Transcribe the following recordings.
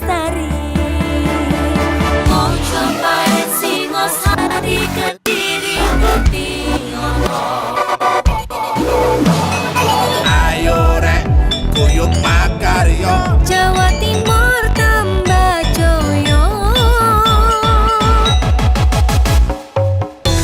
Lestari. Mau cobain Singosari, Kediri, Kediri. Ayo rek, kuyuk makaryo. Jawa Timur tambah joyo.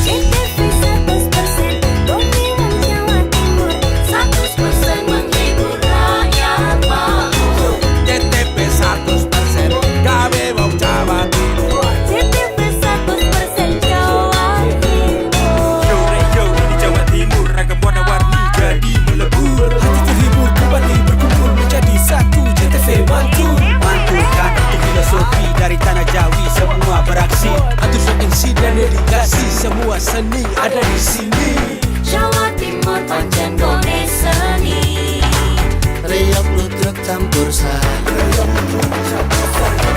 CTV 100% Bumi Wong Jawa Timur, 100% menghibur rakyat makmur. CTP 100% gawe wong Jawa Timur. CTV 100% Jawa Timur. Yo di Jawa Timur ragam warna-warni jadi melebur. Hati terhibur kembali berkumpul menjadi satu. CTV mantukan itu filosofi dari tanah Jawi, semua beraksi. Atur MC dan dedikasi, semua seni ada di sini. Jawa Timur pancen gone seni. Riok ludruk campur sari.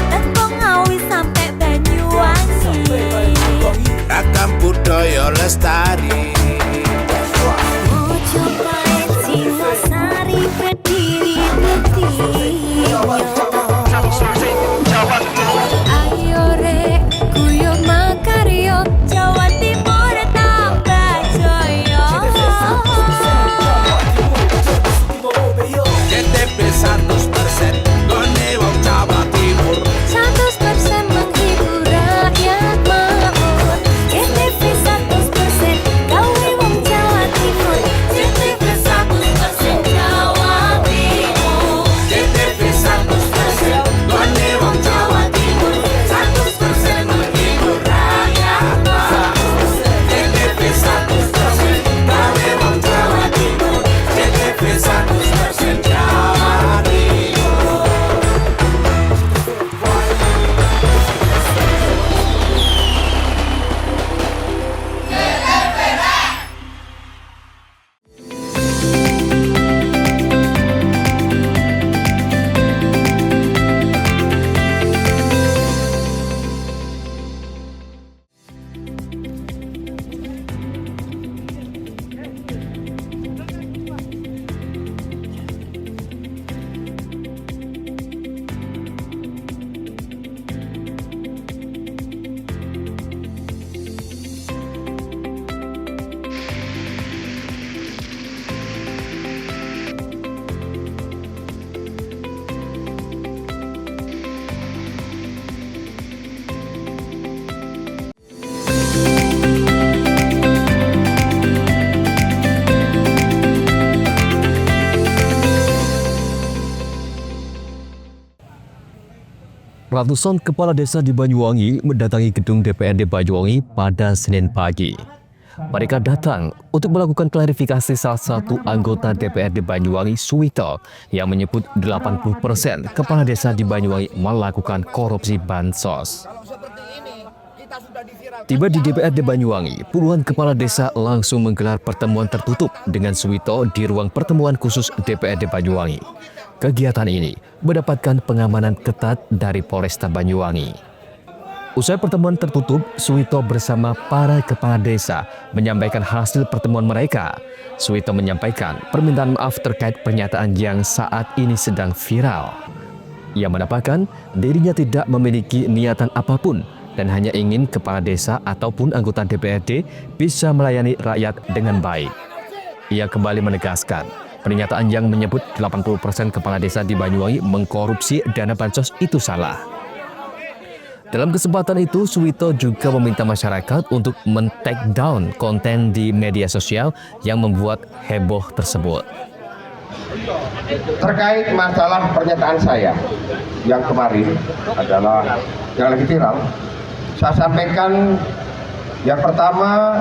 Tembung Ngawi sampai Banyuwangi. Ragam budaya lestari. Mau cobain Singosari, Kediri, Kediri. Ayo rek, kuyuk makaryo. Jawa Timur tambah joyo. CTP 100% gone wong Jawa Timur. 100% menghibur rakyat makmur. CTV 100% gawe wong Jawa Timur. CTV 100% Jawa Timur. CTP 100% gone wong Jawa Timur. 100% menghibur rakyat makmur. CTP 100% gawe wong Jawa Timur. CTP 100% Jawa Timur. Ratusan kepala desa di Banyuwangi mendatangi gedung DPRD Banyuwangi pada Senin pagi. Mereka datang untuk melakukan klarifikasi salah satu anggota DPRD Banyuwangi, Suwito, yang menyebut 80% kepala desa di Banyuwangi melakukan korupsi bansos. Tiba di DPRD Banyuwangi, puluhan kepala desa langsung menggelar pertemuan tertutup dengan Suwito di ruang pertemuan khusus DPRD Banyuwangi. Kegiatan ini mendapatkan pengamanan ketat dari Polresta Banyuwangi. Usai pertemuan tertutup, Suwito bersama para kepala desa menyampaikan hasil pertemuan mereka. Suwito menyampaikan permintaan maaf terkait pernyataan yang saat ini sedang viral. Ia menambahkan dirinya tidak memiliki niatan apapun dan hanya ingin kepala desa ataupun anggota DPRD bisa melayani rakyat dengan baik. Ia kembali menegaskan, pernyataan yang menyebut 80% kepala desa di Banyuwangi mengkorupsi dana bansos itu salah. Dalam kesempatan itu, Suwito juga meminta masyarakat untuk men-take down konten di media sosial yang membuat heboh tersebut. Terkait masalah pernyataan saya yang kemarin adalah yang lagi viral, saya sampaikan yang pertama,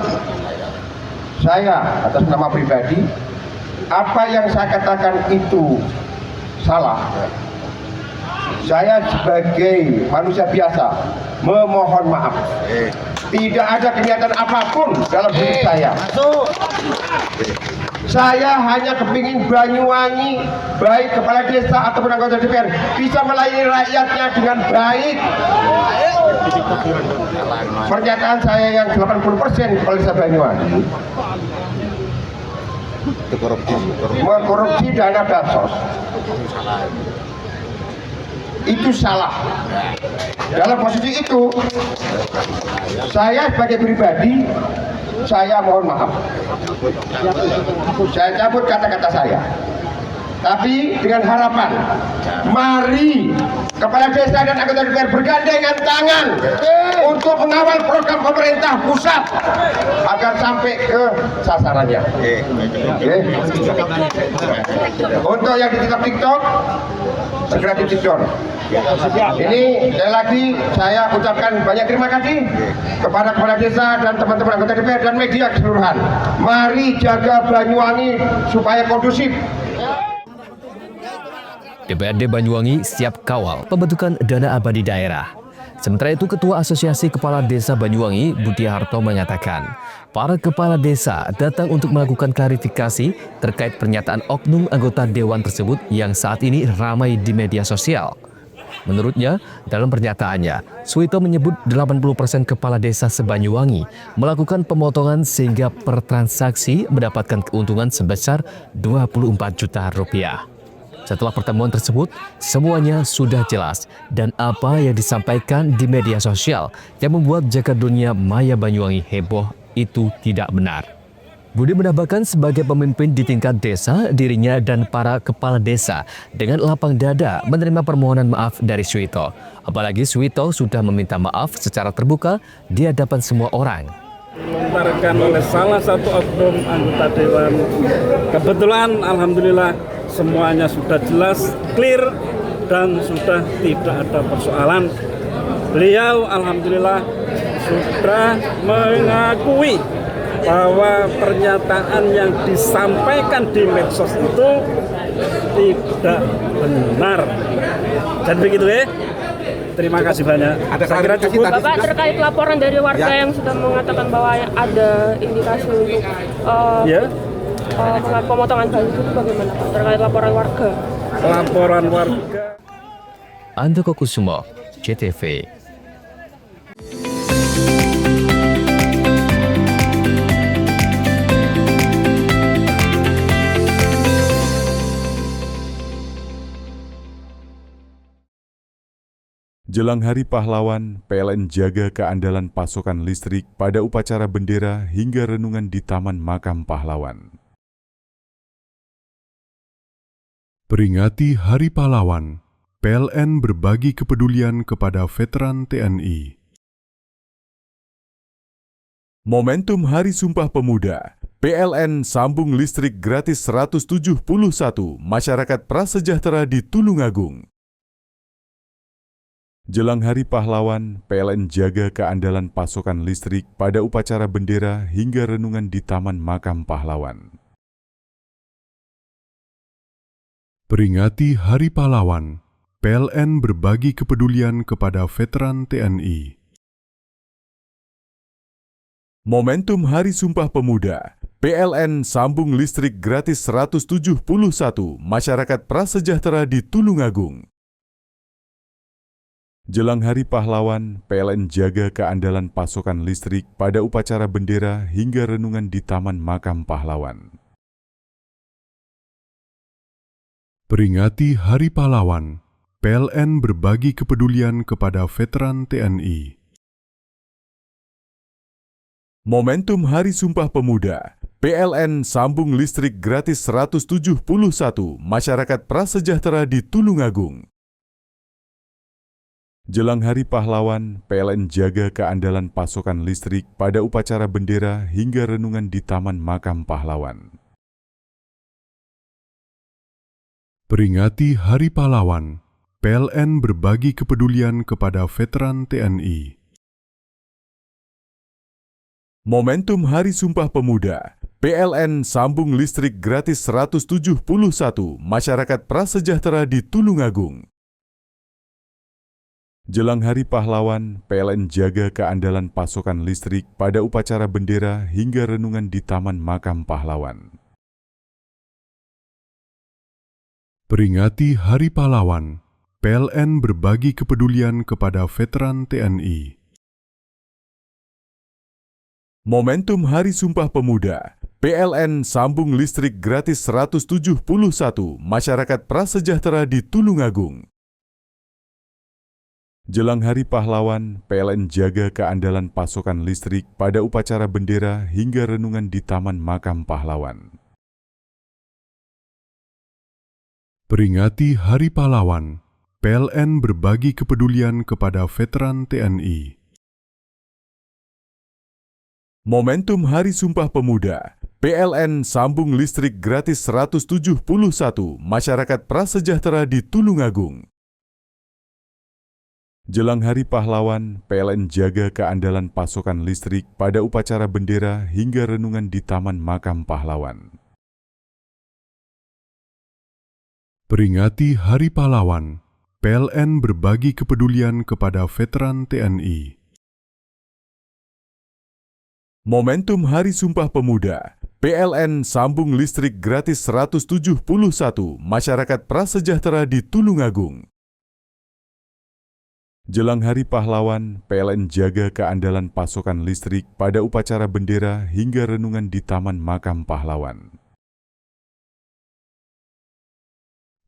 saya atas nama pribadi, apa yang saya katakan itu salah. Saya sebagai manusia biasa memohon maaf. Tidak ada kegiatan apapun dalam diri saya. Saya hanya kepingin Banyuwangi, baik kepala desa ataupun anggota DPR, bisa melayani rakyatnya dengan baik. Pernyataan saya yang 80% kepala desa Banyuwangi mengkorupsi dana bansos. itu salah. Dalam posisi itu, saya sebagai pribadi, saya mohon maaf. Saya cabut kata-kata saya. Tapi dengan harapan, mari kepala desa dan anggota DPR bergandengan tangan untuk mengawal program pemerintah pusat agar sampai ke sasarannya. Untuk yang di TikTok, segera di TikTok. Ini sekali lagi saya ucapkan banyak terima kasih kepada kepala desa dan teman-teman anggota DPR dan media keseluruhan. Mari jaga Banyuwangi supaya kondusif. DPRD Banyuwangi siap kawal pembentukan dana abadi daerah. Sementara itu, Ketua Asosiasi Kepala Desa Banyuwangi, Butia Harto mengatakan, para kepala desa datang untuk melakukan klarifikasi terkait pernyataan oknum anggota dewan tersebut yang saat ini ramai di media sosial. Menurutnya, dalam pernyataannya, Suwito menyebut 80% kepala desa se-Banyuwangi melakukan pemotongan sehingga per transaksi mendapatkan keuntungan sebesar 24 juta rupiah. Setelah pertemuan tersebut, semuanya sudah jelas dan apa yang disampaikan di media sosial yang membuat jagat dunia maya Banyuwangi heboh itu tidak benar. Budi menambahkan sebagai pemimpin di tingkat desa, dirinya dan para kepala desa dengan lapang dada menerima permohonan maaf dari Suwito. Apalagi Suwito sudah meminta maaf secara terbuka di hadapan semua orang. Dilontarkan oleh salah satu oknum anggota dewan. Kebetulan alhamdulillah semuanya sudah jelas, clear, dan sudah tidak ada persoalan. Beliau alhamdulillah sudah mengakui bahwa pernyataan yang disampaikan di medsos itu tidak benar. Dan begitu ya. Terima kasih banyak. Saya kira cukup. Bapak, terkait laporan dari warga yang sudah mengatakan bahwa ada indikasi untuk pemotongan gaji itu bagaimana Pak? Terkait laporan warga. Laporan warga. Andoko Kusumo, CTV. Jelang Hari Pahlawan, PLN jaga keandalan pasokan listrik pada upacara bendera hingga renungan di Taman Makam Pahlawan. Peringati Hari Pahlawan, PLN berbagi kepedulian kepada veteran TNI. Momentum Hari Sumpah Pemuda, PLN sambung listrik gratis 171 masyarakat prasejahtera di Tulungagung. Jelang Hari Pahlawan, PLN jaga keandalan pasokan listrik pada upacara bendera hingga renungan di Taman Makam Pahlawan. Peringati Hari Pahlawan, PLN berbagi kepedulian kepada veteran TNI. Momentum Hari Sumpah Pemuda, PLN sambung listrik gratis 171 masyarakat prasejahtera di Tulungagung. Jelang Hari Pahlawan, PLN jaga keandalan pasokan listrik pada upacara bendera hingga renungan di Taman Makam Pahlawan. Peringati Hari Pahlawan, PLN berbagi kepedulian kepada veteran TNI. Momentum Hari Sumpah Pemuda, PLN sambung listrik gratis 171 masyarakat prasejahtera di Tulungagung. Jelang Hari Pahlawan, PLN jaga keandalan pasokan listrik pada upacara bendera hingga renungan di Taman Makam Pahlawan. Peringati Hari Pahlawan, PLN berbagi kepedulian kepada veteran TNI. Momentum Hari Sumpah Pemuda, PLN sambung listrik gratis 171 masyarakat prasejahtera di Tulungagung. Jelang Hari Pahlawan, PLN jaga keandalan pasokan listrik pada upacara bendera hingga renungan di Taman Makam Pahlawan. Peringati Hari Pahlawan, PLN berbagi kepedulian kepada veteran TNI. Momentum Hari Sumpah Pemuda, PLN sambung listrik gratis 171 masyarakat prasejahtera di Tulungagung. Jelang Hari Pahlawan, PLN jaga keandalan pasokan listrik pada upacara bendera hingga renungan di Taman Makam Pahlawan. Peringati Hari Pahlawan, PLN berbagi kepedulian kepada veteran TNI. Momentum Hari Sumpah Pemuda, PLN sambung listrik gratis 171 masyarakat prasejahtera di Tulungagung. Jelang Hari Pahlawan, PLN jaga keandalan pasokan listrik pada upacara bendera hingga renungan di Taman Makam Pahlawan. Peringati Hari Pahlawan, PLN berbagi kepedulian kepada veteran TNI. Momentum Hari Sumpah Pemuda, PLN sambung listrik gratis 171 masyarakat prasejahtera di Tulungagung. Jelang Hari Pahlawan, PLN jaga keandalan pasokan listrik pada upacara bendera hingga renungan di Taman Makam Pahlawan.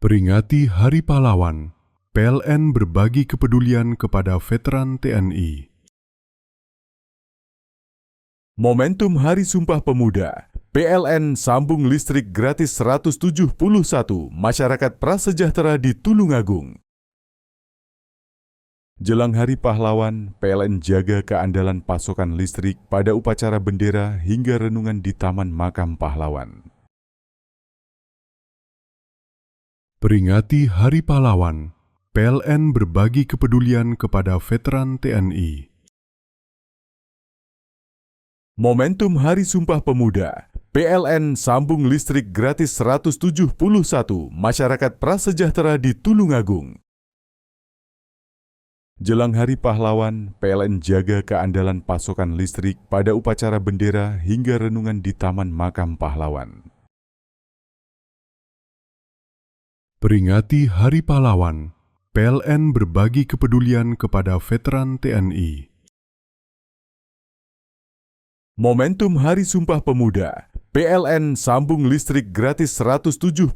Peringati Hari Pahlawan, PLN berbagi kepedulian kepada veteran TNI. Momentum Hari Sumpah Pemuda, PLN sambung listrik gratis 171 masyarakat prasejahtera di Tulungagung. Jelang Hari Pahlawan, PLN jaga keandalan pasokan listrik pada upacara bendera hingga renungan di Taman Makam Pahlawan. Peringati Hari Pahlawan, PLN berbagi kepedulian kepada veteran TNI. Momentum Hari Sumpah Pemuda, PLN sambung listrik gratis 171 masyarakat prasejahtera di Tulungagung. Jelang Hari Pahlawan, PLN jaga keandalan pasokan listrik pada upacara bendera hingga renungan di Taman Makam Pahlawan. Peringati Hari Pahlawan, PLN berbagi kepedulian kepada veteran TNI. Momentum Hari Sumpah Pemuda, PLN sambung listrik gratis 171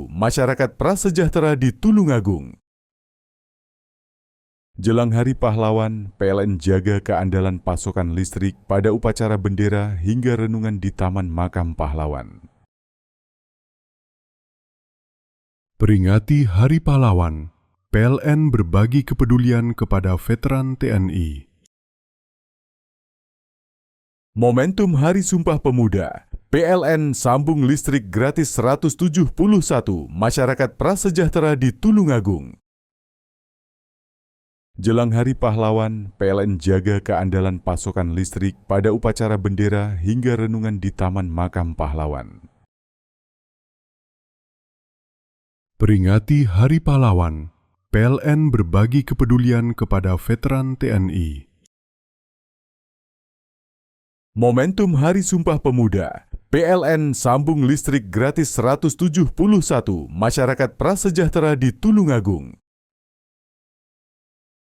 masyarakat prasejahtera di Tulungagung. Jelang Hari Pahlawan, PLN jaga keandalan pasokan listrik pada upacara bendera hingga renungan di Taman Makam Pahlawan. Peringati Hari Pahlawan, PLN berbagi kepedulian kepada veteran TNI. Momentum Hari Sumpah Pemuda, PLN sambung listrik gratis 171 masyarakat prasejahtera di Tulungagung. Jelang Hari Pahlawan, PLN jaga keandalan pasokan listrik pada upacara bendera hingga renungan di Taman Makam Pahlawan. Peringati Hari Pahlawan, PLN berbagi kepedulian kepada veteran TNI. Momentum Hari Sumpah Pemuda, PLN sambung listrik gratis 171 masyarakat prasejahtera di Tulungagung.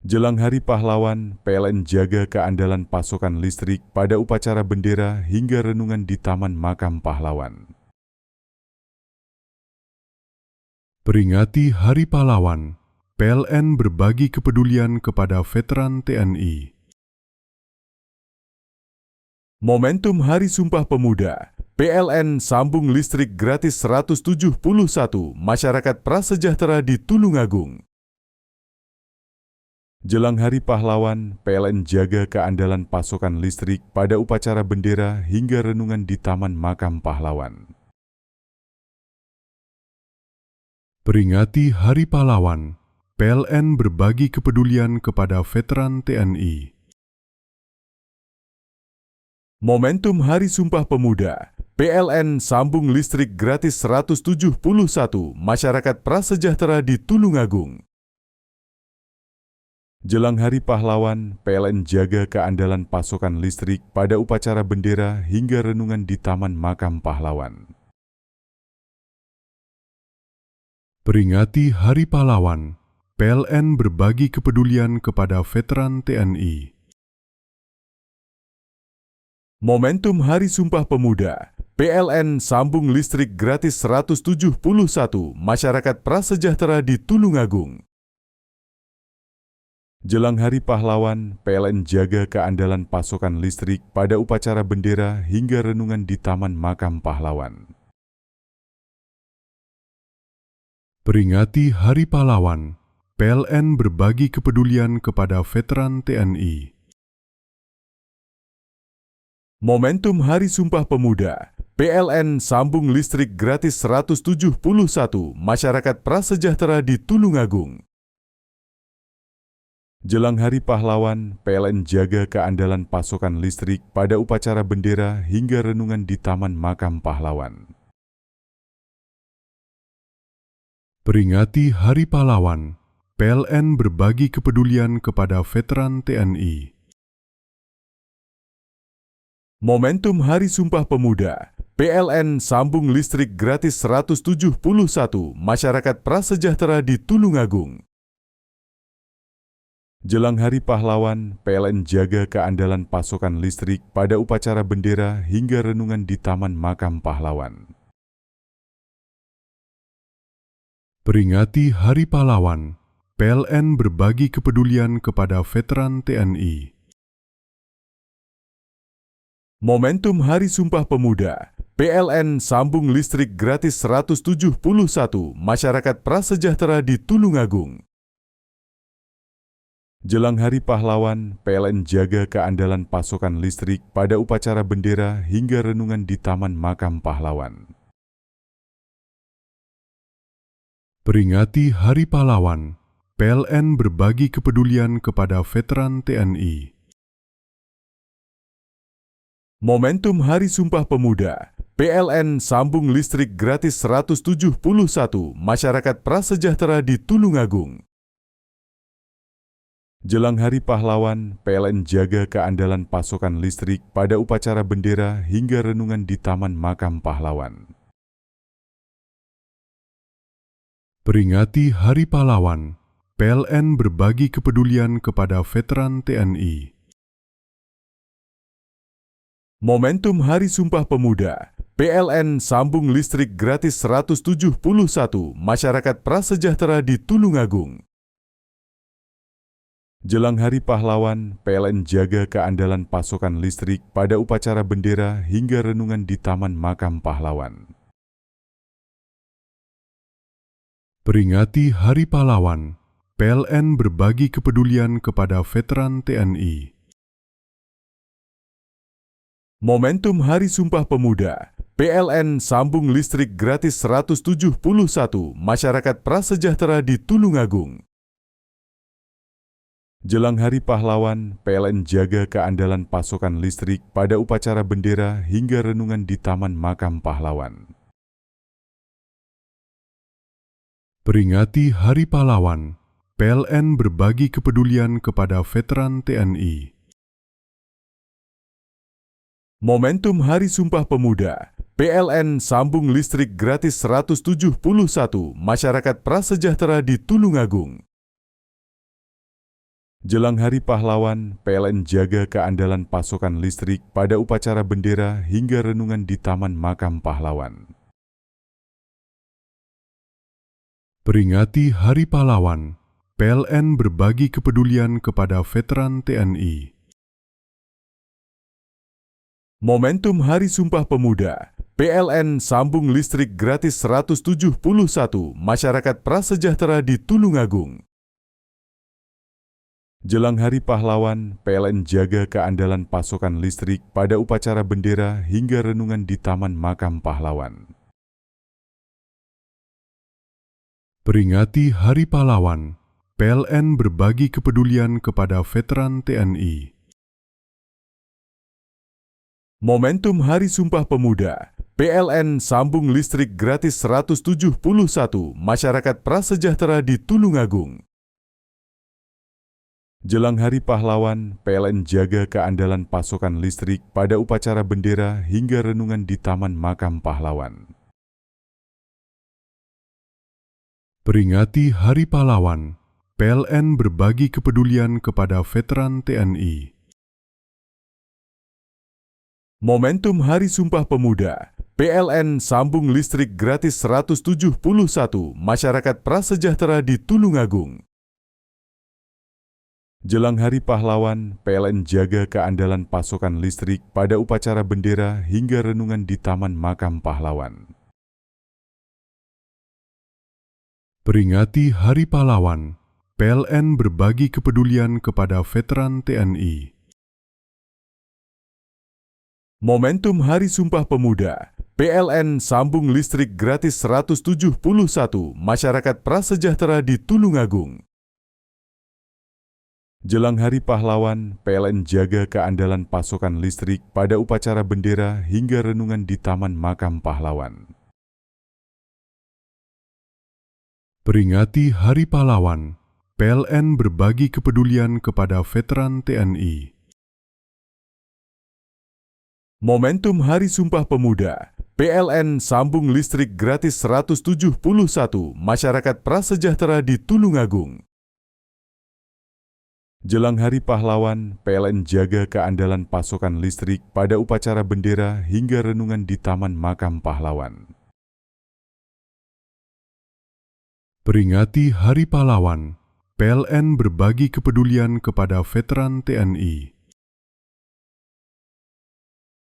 Jelang Hari Pahlawan, PLN jaga keandalan pasokan listrik pada upacara bendera hingga renungan di Taman Makam Pahlawan. Peringati Hari Pahlawan, PLN berbagi kepedulian kepada veteran TNI. Momentum Hari Sumpah Pemuda, PLN sambung listrik gratis 171 masyarakat prasejahtera di Tulungagung. Jelang Hari Pahlawan, PLN jaga keandalan pasokan listrik pada upacara bendera hingga renungan di Taman Makam Pahlawan. Peringati Hari Pahlawan, PLN berbagi kepedulian kepada veteran TNI. Momentum Hari Sumpah Pemuda, PLN sambung listrik gratis 171 masyarakat prasejahtera di Tulungagung. Jelang Hari Pahlawan, PLN jaga keandalan pasokan listrik pada upacara bendera hingga renungan di Taman Makam Pahlawan. Peringati Hari Pahlawan, PLN berbagi kepedulian kepada veteran TNI. Momentum Hari Sumpah Pemuda, PLN sambung listrik gratis 171 masyarakat prasejahtera di Tulungagung. Jelang Hari Pahlawan, PLN jaga keandalan pasokan listrik pada upacara bendera hingga renungan di Taman Makam Pahlawan. Peringati Hari Pahlawan, PLN berbagi kepedulian kepada veteran TNI. Momentum Hari Sumpah Pemuda, PLN sambung listrik gratis 171 masyarakat prasejahtera di Tulungagung. Jelang Hari Pahlawan, PLN jaga keandalan pasokan listrik pada upacara bendera hingga renungan di Taman Makam Pahlawan. Peringati Hari Pahlawan, PLN berbagi kepedulian kepada veteran TNI. Momentum Hari Sumpah Pemuda, PLN sambung listrik gratis 171 masyarakat prasejahtera di Tulungagung. Jelang Hari Pahlawan, PLN jaga keandalan pasokan listrik pada upacara bendera hingga renungan di Taman Makam Pahlawan. Peringati Hari Pahlawan, PLN berbagi kepedulian kepada veteran TNI. Momentum Hari Sumpah Pemuda, PLN sambung listrik gratis 171 masyarakat prasejahtera di Tulungagung. Jelang Hari Pahlawan, PLN jaga keandalan pasokan listrik pada upacara bendera hingga renungan di Taman Makam Pahlawan. Peringati Hari Pahlawan, PLN berbagi kepedulian kepada veteran TNI. Momentum Hari Sumpah Pemuda, PLN sambung listrik gratis 171 masyarakat prasejahtera di Tulungagung. Jelang Hari Pahlawan, PLN jaga keandalan pasokan listrik pada upacara bendera hingga renungan di Taman Makam Pahlawan. Peringati Hari Pahlawan, PLN berbagi kepedulian kepada veteran TNI. Momentum Hari Sumpah Pemuda, PLN sambung listrik gratis 171 masyarakat prasejahtera di Tulungagung. Jelang Hari Pahlawan, PLN jaga keandalan pasokan listrik pada upacara bendera hingga renungan di Taman Makam Pahlawan. Peringati Hari Pahlawan, PLN berbagi kepedulian kepada veteran TNI. Momentum Hari Sumpah Pemuda, PLN sambung listrik gratis 171 masyarakat prasejahtera di Tulungagung. Jelang Hari Pahlawan, PLN jaga keandalan pasokan listrik pada upacara bendera hingga renungan di Taman Makam Pahlawan. Peringati Hari Pahlawan, PLN berbagi kepedulian kepada veteran TNI. Momentum Hari Sumpah Pemuda, PLN sambung listrik gratis 171 masyarakat prasejahtera di Tulungagung. Jelang Hari Pahlawan, PLN jaga keandalan pasokan listrik pada upacara bendera hingga renungan di Taman Makam Pahlawan. Peringati Hari Pahlawan, PLN berbagi kepedulian kepada veteran TNI. Momentum Hari Sumpah Pemuda, PLN sambung listrik gratis 171 masyarakat prasejahtera di Tulungagung. Jelang Hari Pahlawan, PLN jaga keandalan pasokan listrik pada upacara bendera hingga renungan di Taman Makam Pahlawan. Peringati Hari Pahlawan, PLN berbagi kepedulian kepada veteran TNI. Momentum Hari Sumpah Pemuda, PLN sambung listrik gratis 171 masyarakat prasejahtera di Tulungagung. Jelang Hari Pahlawan, PLN jaga keandalan pasokan listrik pada upacara bendera hingga renungan di Taman Makam Pahlawan. Peringati Hari Pahlawan, PLN berbagi kepedulian kepada veteran TNI. Momentum Hari Sumpah Pemuda, PLN sambung listrik gratis 171 masyarakat prasejahtera di Tulungagung. Jelang Hari Pahlawan, PLN jaga keandalan pasokan listrik pada upacara bendera hingga renungan di Taman Makam Pahlawan. Peringati Hari Pahlawan, PLN berbagi kepedulian kepada veteran TNI. Momentum Hari Sumpah Pemuda, PLN sambung listrik gratis 171 masyarakat prasejahtera di Tulungagung. Jelang Hari Pahlawan, PLN jaga keandalan pasokan listrik pada upacara bendera hingga renungan di Taman Makam Pahlawan. Peringati Hari Pahlawan, PLN berbagi kepedulian kepada veteran TNI. Momentum Hari Sumpah Pemuda, PLN sambung listrik gratis 171 masyarakat prasejahtera di Tulungagung. Jelang Hari Pahlawan, PLN jaga keandalan pasokan listrik pada upacara bendera hingga renungan di Taman Makam Pahlawan. Peringati Hari Pahlawan, PLN berbagi kepedulian kepada veteran TNI.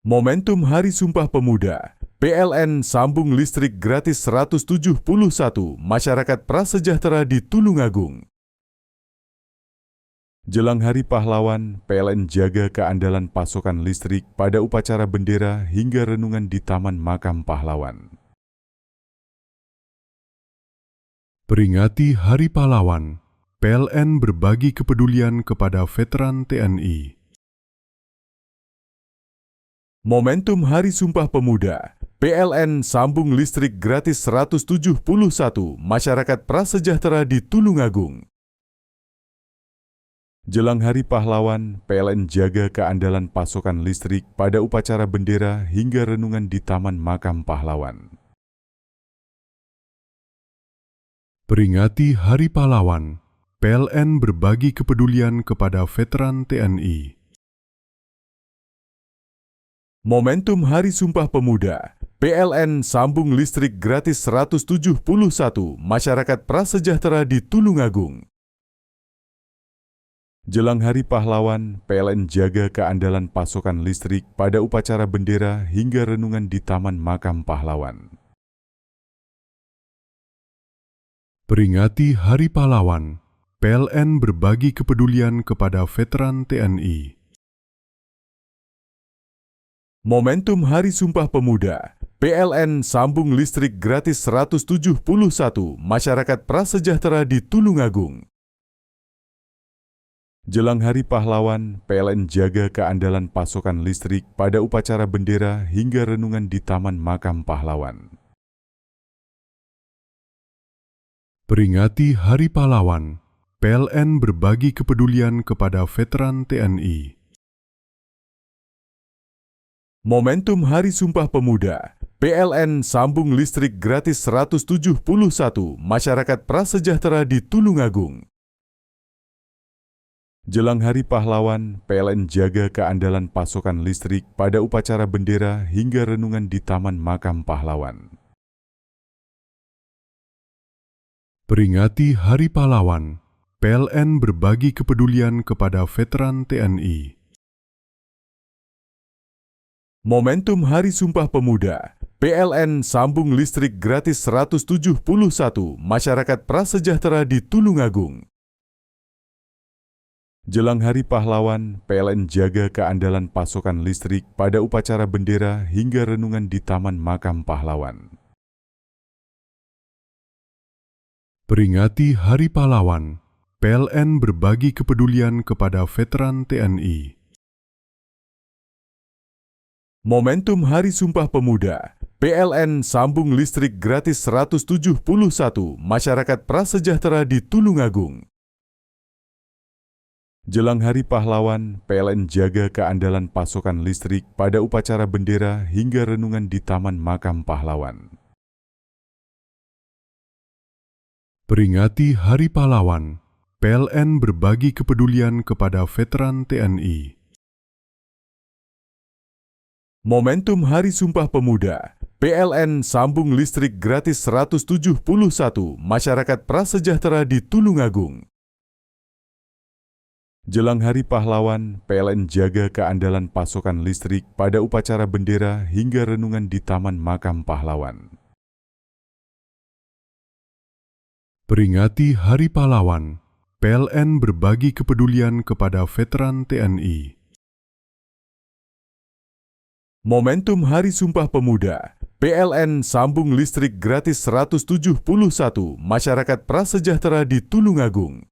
Momentum Hari Sumpah Pemuda, PLN sambung listrik gratis 171 masyarakat prasejahtera di Tulungagung. Jelang Hari Pahlawan, PLN jaga keandalan pasokan listrik pada upacara bendera hingga renungan di Taman Makam Pahlawan. Peringati Hari Pahlawan, PLN berbagi kepedulian kepada veteran TNI. Momentum Hari Sumpah Pemuda, PLN sambung listrik gratis 171 masyarakat prasejahtera di Tulungagung. Jelang Hari Pahlawan, PLN jaga keandalan pasokan listrik pada upacara bendera hingga renungan di Taman Makam Pahlawan. Peringati Hari Pahlawan, PLN berbagi kepedulian kepada veteran TNI. Momentum Hari Sumpah Pemuda, PLN sambung listrik gratis 171 masyarakat prasejahtera di Tulungagung. Jelang Hari Pahlawan, PLN jaga keandalan pasokan listrik pada upacara bendera hingga renungan di Taman Makam Pahlawan. Peringati Hari Pahlawan, PLN berbagi kepedulian kepada veteran TNI. Momentum Hari Sumpah Pemuda, PLN sambung listrik gratis 171 masyarakat prasejahtera di Tulungagung. Jelang Hari Pahlawan, PLN jaga keandalan pasokan listrik pada upacara bendera hingga renungan di Taman Makam Pahlawan. Peringati Hari Pahlawan, PLN berbagi kepedulian kepada veteran TNI. Momentum Hari Sumpah Pemuda, PLN sambung listrik gratis 171 masyarakat prasejahtera di Tulungagung. Jelang Hari Pahlawan, PLN jaga keandalan pasokan listrik pada upacara bendera hingga renungan di Taman Makam Pahlawan. Peringati Hari Pahlawan, PLN berbagi kepedulian kepada veteran TNI. Momentum Hari Sumpah Pemuda, PLN sambung listrik gratis 171 masyarakat prasejahtera di Tulungagung. Jelang Hari Pahlawan, PLN jaga keandalan pasokan listrik pada upacara bendera hingga renungan di Taman Makam Pahlawan. Peringati Hari Pahlawan, PLN berbagi kepedulian kepada veteran TNI. Momentum Hari Sumpah Pemuda, PLN sambung listrik gratis 171 masyarakat prasejahtera di Tulungagung. Jelang Hari Pahlawan, PLN jaga keandalan pasokan listrik pada upacara bendera hingga renungan di Taman Makam Pahlawan. Peringati Hari Pahlawan, PLN berbagi kepedulian kepada veteran TNI. Momentum Hari Sumpah Pemuda, PLN sambung listrik gratis 171 masyarakat prasejahtera di Tulungagung. Jelang Hari Pahlawan, PLN jaga keandalan pasokan listrik pada upacara bendera hingga renungan di Taman Makam Pahlawan. Peringati Hari Pahlawan, PLN berbagi kepedulian kepada veteran TNI. Momentum Hari Sumpah Pemuda, PLN sambung listrik gratis 171 masyarakat prasejahtera di Tulungagung.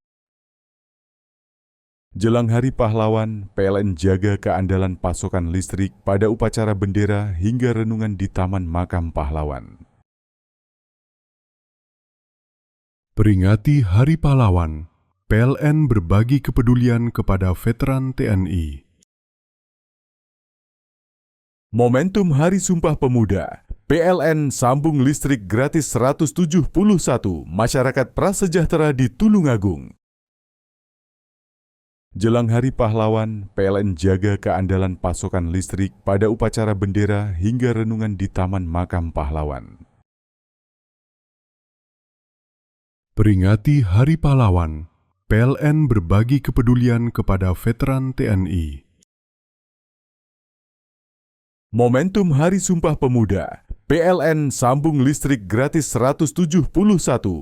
Jelang Hari Pahlawan, PLN jaga keandalan pasokan listrik pada upacara bendera hingga renungan di Taman Makam Pahlawan. Peringati Hari Pahlawan, PLN berbagi kepedulian kepada veteran TNI. Momentum Hari Sumpah Pemuda, PLN sambung listrik gratis 171 masyarakat prasejahtera di Tulungagung. Jelang Hari Pahlawan, PLN jaga keandalan pasokan listrik pada upacara bendera hingga renungan di Taman Makam Pahlawan. Peringati Hari Pahlawan, PLN berbagi kepedulian kepada veteran TNI. Momentum Hari Sumpah Pemuda, PLN sambung listrik gratis 171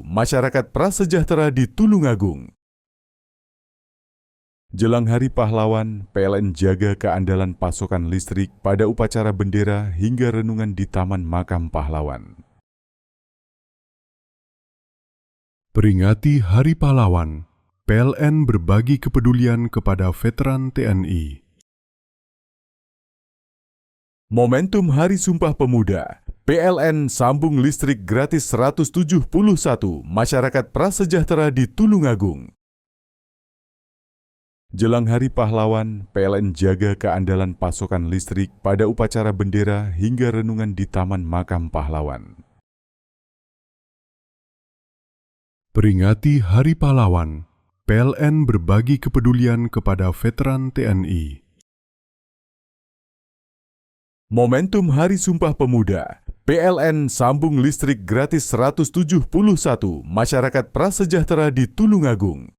masyarakat prasejahtera di Tulungagung. Jelang Hari Pahlawan, PLN jaga keandalan pasokan listrik pada upacara bendera hingga renungan di Taman Makam Pahlawan. Peringati Hari Pahlawan, PLN berbagi kepedulian kepada veteran TNI. Momentum Hari Sumpah Pemuda, PLN sambung listrik gratis 171 masyarakat prasejahtera di Tulungagung. Jelang Hari Pahlawan, PLN jaga keandalan pasokan listrik pada upacara bendera hingga renungan di Taman Makam Pahlawan. Peringati Hari Pahlawan, PLN berbagi kepedulian kepada veteran TNI. Momentum Hari Sumpah Pemuda, PLN sambung listrik gratis 171 masyarakat prasejahtera di Tulungagung.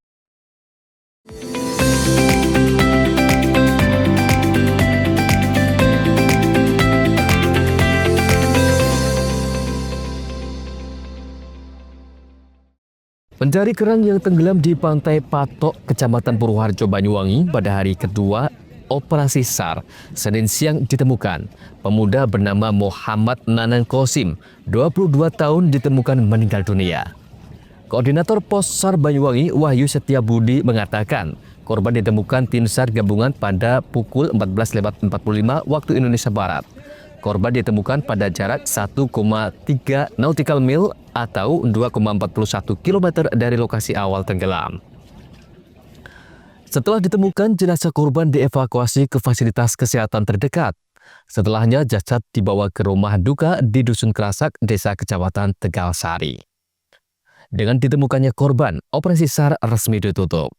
Pencari kerang yang tenggelam di Pantai Patok, Kecamatan Purwoharjo, Banyuwangi pada hari kedua Operasi SAR, Senin siang ditemukan. Pemuda bernama Muhammad Nanang Kosim, 22 tahun ditemukan meninggal dunia. Koordinator Pos SAR Banyuwangi, Wahyu Setiabudi mengatakan, korban ditemukan tim SAR gabungan pada pukul 14.45 waktu Indonesia Barat. Korban ditemukan pada jarak 1,3 nautical mil atau 2,41 km dari lokasi awal tenggelam. Setelah ditemukan, jenazah korban dievakuasi ke fasilitas kesehatan terdekat. Setelahnya, jasad dibawa ke rumah duka di Dusun Kerasak, Desa Kecamatan Tegal Sari. Dengan ditemukannya korban, operasi SAR resmi ditutup.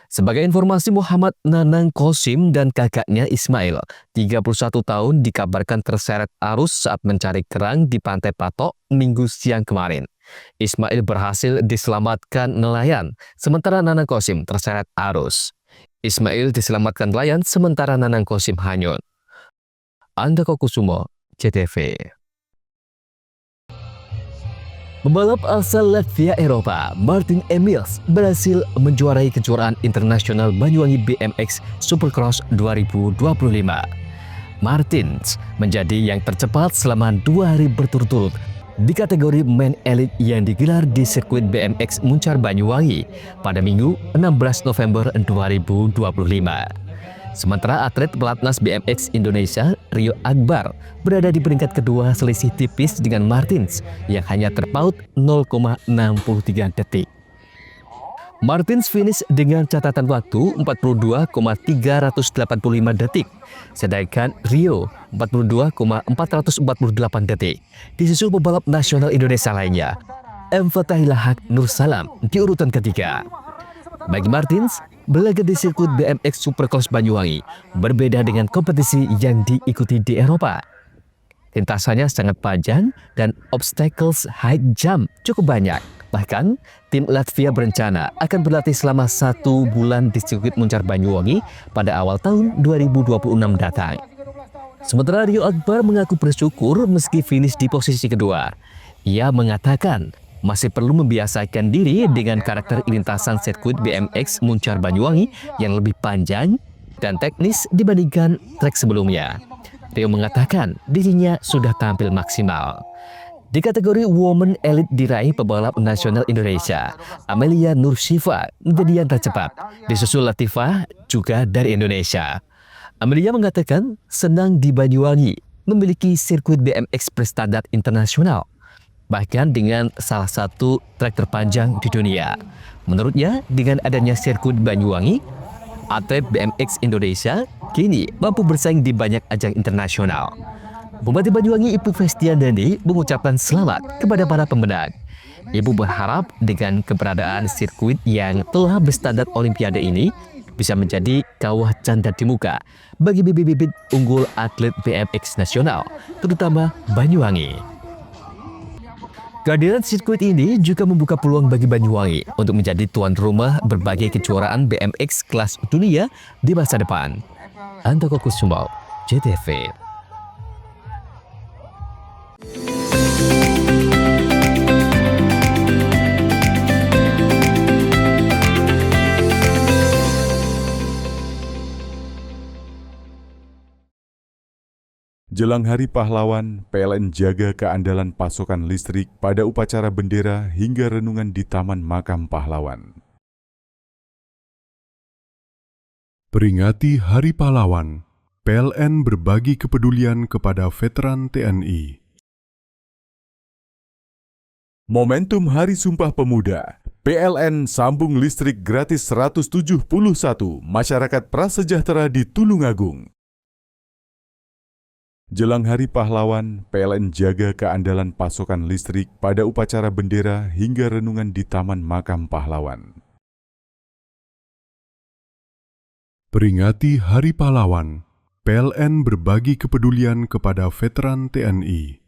Sebagai informasi, Muhammad Nanang Kosim dan kakaknya Ismail, 31 tahun, dikabarkan terseret arus saat mencari kerang di Pantai Patok Minggu siang kemarin. Ismail berhasil diselamatkan nelayan, sementara Nanang Kosim terseret arus. Ismail diselamatkan nelayan, sementara Nanang Kosim hanyut. Andako Kusumo, CTV. Pembalap asal Latvia Eropa, Martin Emils, berhasil menjuarai kejuaraan internasional Banyuwangi BMX Supercross 2025. Martins menjadi yang tercepat selama 2 hari berturut-turut di kategori Men Elite yang digelar di sirkuit BMX Muncar Banyuwangi pada Minggu 16 November 2025. Sementara atlet pelatnas BMX Indonesia, Rio Akbar, berada di peringkat kedua selisih tipis dengan Martins yang hanya terpaut 0,63 detik. Martins finish dengan catatan waktu 42,385 detik, sedangkan Rio 42,448 detik. Disusul pebalap nasional Indonesia lainnya, M. Fatahillah Nursalam di urutan ketiga. Bagi Martins, berlaga di sirkuit BMX Supercross Banyuwangi berbeda dengan kompetisi yang diikuti di Eropa. Lintasannya sangat panjang dan obstacles high jump cukup banyak. Bahkan, tim Latvia berencana akan berlatih selama 1 bulan di sirkuit Muncar Banyuwangi pada awal tahun 2026 datang. Sementara Rio Akbar mengaku bersyukur meski finish di posisi kedua. Ia mengatakan masih perlu membiasakan diri dengan karakter lintasan sirkuit BMX Muncar Banyuwangi yang lebih panjang dan teknis dibandingkan trek sebelumnya. Rio mengatakan dirinya sudah tampil maksimal. Di kategori Women Elite diraih pebalap nasional Indonesia, Amelia Nurshifa menjadi yang tercepat, disusul Latifah juga dari Indonesia. Amelia mengatakan senang di Banyuwangi memiliki sirkuit BMX berstandar internasional, bahkan dengan salah satu trek terpanjang di dunia. Menurutnya, dengan adanya sirkuit Banyuwangi, atlet BMX Indonesia kini mampu bersaing di banyak ajang internasional. Bupati Banyuwangi Ibu Festiandani mengucapkan selamat kepada para pemenang. Ibu berharap dengan keberadaan sirkuit yang telah berstandar Olimpiade ini bisa menjadi kawah canda di muka bagi bibit-bibit unggul atlet BMX nasional, terutama Banyuwangi. Kehadiran sirkuit ini juga membuka peluang bagi Banyuwangi untuk menjadi tuan rumah berbagai kejuaraan BMX kelas dunia di masa depan. Antoko Kusumo, JTV. Jelang Hari Pahlawan, PLN jaga keandalan pasokan listrik pada upacara bendera hingga renungan di Taman Makam Pahlawan. Peringati Hari Pahlawan, PLN berbagi kepedulian kepada veteran TNI. Momentum Hari Sumpah Pemuda, PLN sambung listrik gratis 171 masyarakat prasejahtera di Tulungagung. Jelang Hari Pahlawan, PLN jaga keandalan pasokan listrik pada upacara bendera hingga renungan di Taman Makam Pahlawan. Peringati Hari Pahlawan, PLN berbagi kepedulian kepada veteran TNI.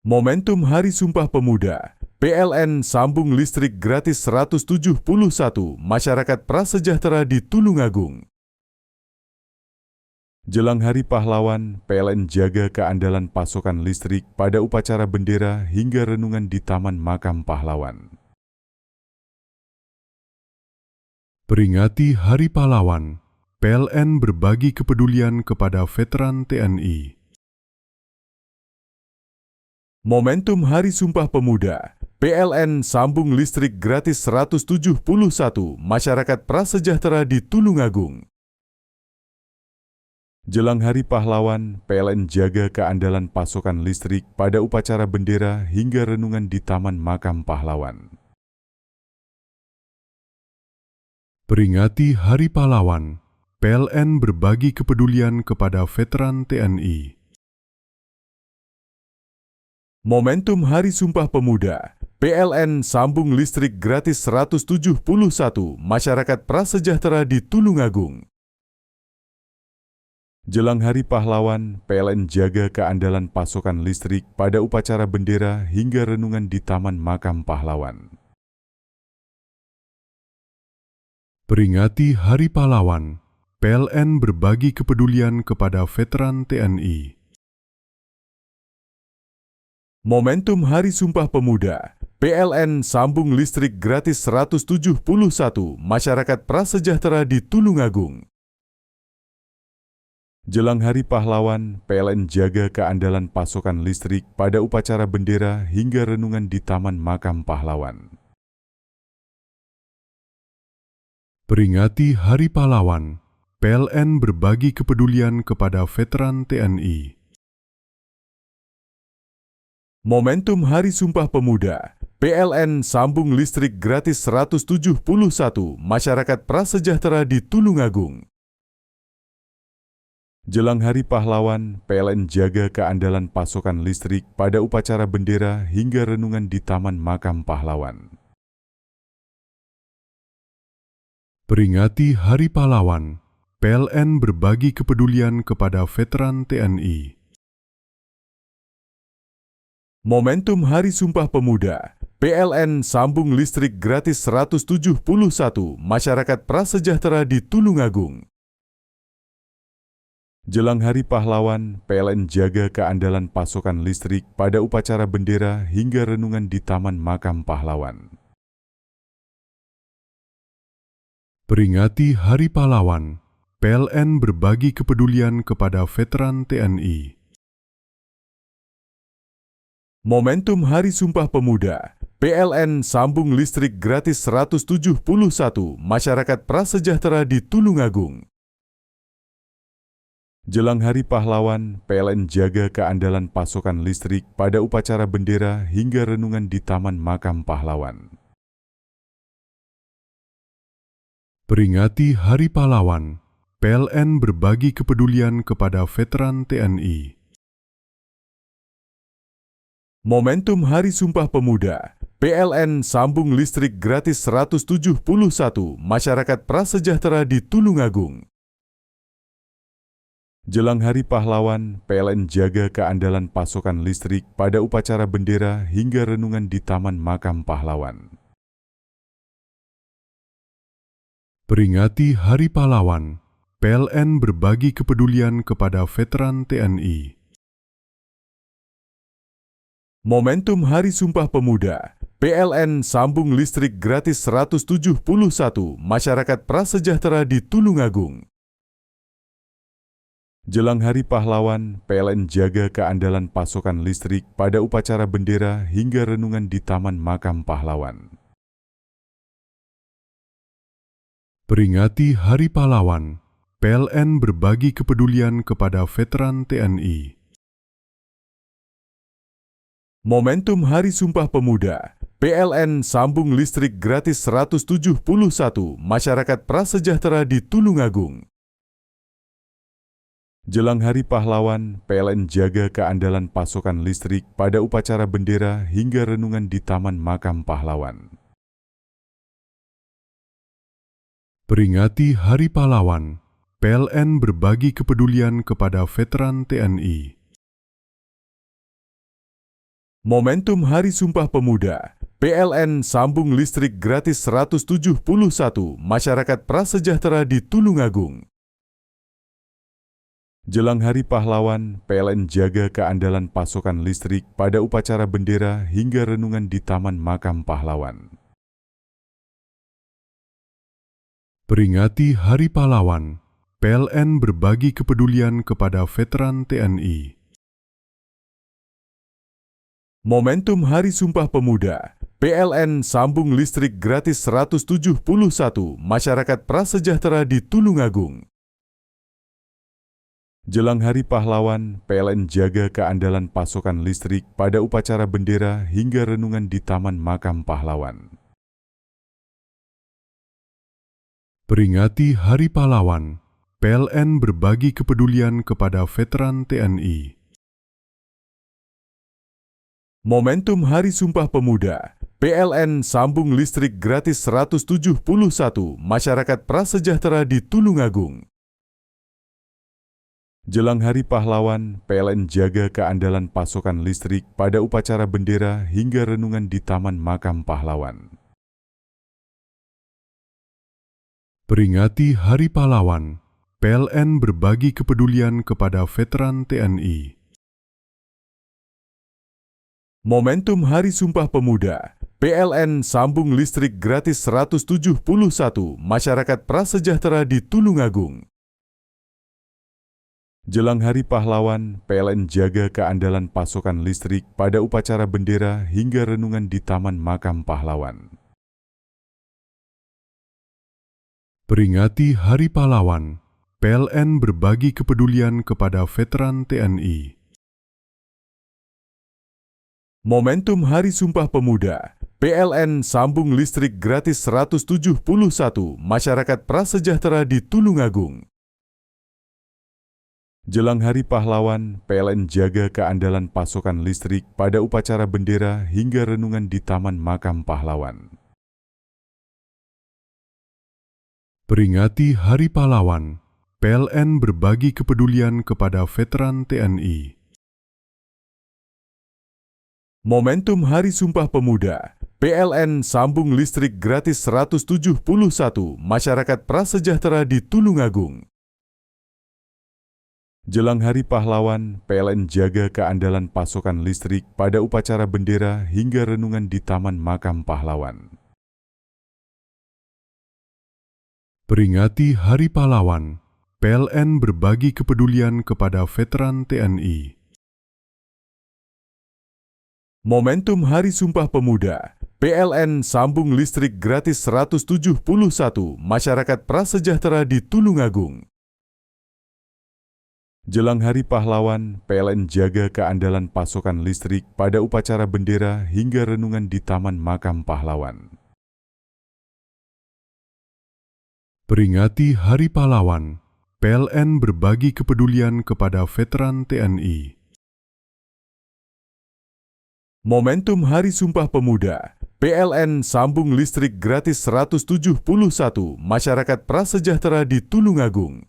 Momentum Hari Sumpah Pemuda, PLN sambung listrik gratis 171 masyarakat prasejahtera di Tulungagung. Jelang Hari Pahlawan, PLN jaga keandalan pasokan listrik pada upacara bendera hingga renungan di Taman Makam Pahlawan. Peringati Hari Pahlawan, PLN berbagi kepedulian kepada veteran TNI. Momentum Hari Sumpah Pemuda, PLN sambung listrik gratis 171 masyarakat prasejahtera di Tulungagung. Jelang Hari Pahlawan, PLN jaga keandalan pasokan listrik pada upacara bendera hingga renungan di Taman Makam Pahlawan. Peringati Hari Pahlawan, PLN berbagi kepedulian kepada veteran TNI. Momentum Hari Sumpah Pemuda, PLN sambung listrik gratis 171 masyarakat prasejahtera di Tulungagung. Jelang Hari Pahlawan, PLN jaga keandalan pasokan listrik pada upacara bendera hingga renungan di Taman Makam Pahlawan. Peringati Hari Pahlawan, PLN berbagi kepedulian kepada veteran TNI. Momentum Hari Sumpah Pemuda, PLN sambung listrik gratis 171 masyarakat prasejahtera di Tulungagung. Jelang Hari Pahlawan, PLN jaga keandalan pasokan listrik pada upacara bendera hingga renungan di Taman Makam Pahlawan. Peringati Hari Pahlawan, PLN berbagi kepedulian kepada veteran TNI. Momentum Hari Sumpah Pemuda, PLN sambung listrik gratis 171 masyarakat prasejahtera di Tulungagung. Jelang Hari Pahlawan, PLN jaga keandalan pasokan listrik pada upacara bendera hingga renungan di Taman Makam Pahlawan. Peringati Hari Pahlawan, PLN berbagi kepedulian kepada veteran TNI. Momentum Hari Sumpah Pemuda, PLN sambung listrik gratis 171 masyarakat prasejahtera di Tulungagung. Jelang Hari Pahlawan, PLN jaga keandalan pasokan listrik pada upacara bendera hingga renungan di Taman Makam Pahlawan. Peringati Hari Pahlawan, PLN berbagi kepedulian kepada veteran TNI. Momentum Hari Sumpah Pemuda, PLN sambung listrik gratis 171 masyarakat prasejahtera di Tulungagung. Jelang Hari Pahlawan, PLN jaga keandalan pasokan listrik pada upacara bendera hingga renungan di Taman Makam Pahlawan. Peringati Hari Pahlawan, PLN berbagi kepedulian kepada veteran TNI. Momentum Hari Sumpah Pemuda, PLN sambung listrik gratis 171 masyarakat prasejahtera di Tulungagung. Jelang Hari Pahlawan, PLN jaga keandalan pasokan listrik pada upacara bendera hingga renungan di Taman Makam Pahlawan. Peringati Hari Pahlawan, PLN berbagi kepedulian kepada veteran TNI. Momentum Hari Sumpah Pemuda, PLN sambung listrik gratis 171 masyarakat prasejahtera di Tulungagung. Jelang Hari Pahlawan, PLN jaga keandalan pasokan listrik pada upacara bendera hingga renungan di Taman Makam Pahlawan. Peringati Hari Pahlawan, PLN berbagi kepedulian kepada veteran TNI. Momentum Hari Sumpah Pemuda, PLN sambung listrik gratis 171 masyarakat prasejahtera di Tulungagung. Jelang Hari Pahlawan, PLN jaga keandalan pasokan listrik pada upacara bendera hingga renungan di Taman Makam Pahlawan. Peringati Hari Pahlawan, PLN berbagi kepedulian kepada veteran TNI. Momentum Hari Sumpah Pemuda, PLN sambung listrik gratis 171 masyarakat prasejahtera di Tulungagung. Jelang Hari Pahlawan, PLN jaga keandalan pasokan listrik pada upacara bendera hingga renungan di Taman Makam Pahlawan. Peringati Hari Pahlawan, PLN berbagi kepedulian kepada veteran TNI. Momentum Hari Sumpah Pemuda, PLN sambung listrik gratis 171 masyarakat prasejahtera di Tulungagung. Jelang Hari Pahlawan, PLN jaga keandalan pasokan listrik pada upacara bendera hingga renungan di Taman Makam Pahlawan. Peringati Hari Pahlawan, PLN berbagi kepedulian kepada veteran TNI. Momentum Hari Sumpah Pemuda, PLN sambung listrik gratis 171 masyarakat prasejahtera di Tulungagung. Jelang Hari Pahlawan, PLN jaga keandalan pasokan listrik pada upacara bendera hingga renungan di Taman Makam Pahlawan. Peringati Hari Pahlawan, PLN berbagi kepedulian kepada veteran TNI. Momentum Hari Sumpah Pemuda, PLN sambung listrik gratis 171 masyarakat prasejahtera di Tulungagung. Jelang Hari Pahlawan, PLN jaga keandalan pasokan listrik pada upacara bendera hingga renungan di Taman Makam Pahlawan. Peringati Hari Pahlawan, PLN berbagi kepedulian kepada veteran TNI. Momentum Hari Sumpah Pemuda, PLN sambung listrik gratis 171 masyarakat prasejahtera di Tulungagung. Jelang Hari Pahlawan, PLN jaga keandalan pasokan listrik pada upacara bendera hingga renungan di Taman Makam Pahlawan. Peringati Hari Pahlawan, PLN berbagi kepedulian kepada veteran TNI. Momentum Hari Sumpah Pemuda, PLN sambung listrik gratis 171 masyarakat prasejahtera di Tulungagung. Jelang Hari Pahlawan, PLN jaga keandalan pasokan listrik pada upacara bendera hingga renungan di Taman Makam Pahlawan. Peringati Hari Pahlawan, PLN berbagi kepedulian kepada veteran TNI. Momentum Hari Sumpah Pemuda, PLN sambung listrik gratis 171 masyarakat prasejahtera di Tulungagung. Jelang Hari Pahlawan, PLN jaga keandalan pasokan listrik pada upacara bendera hingga renungan di Taman Makam Pahlawan. Peringati Hari Pahlawan, PLN berbagi kepedulian kepada veteran TNI. Momentum Hari Sumpah Pemuda, PLN sambung listrik gratis 171 masyarakat prasejahtera di Tulungagung.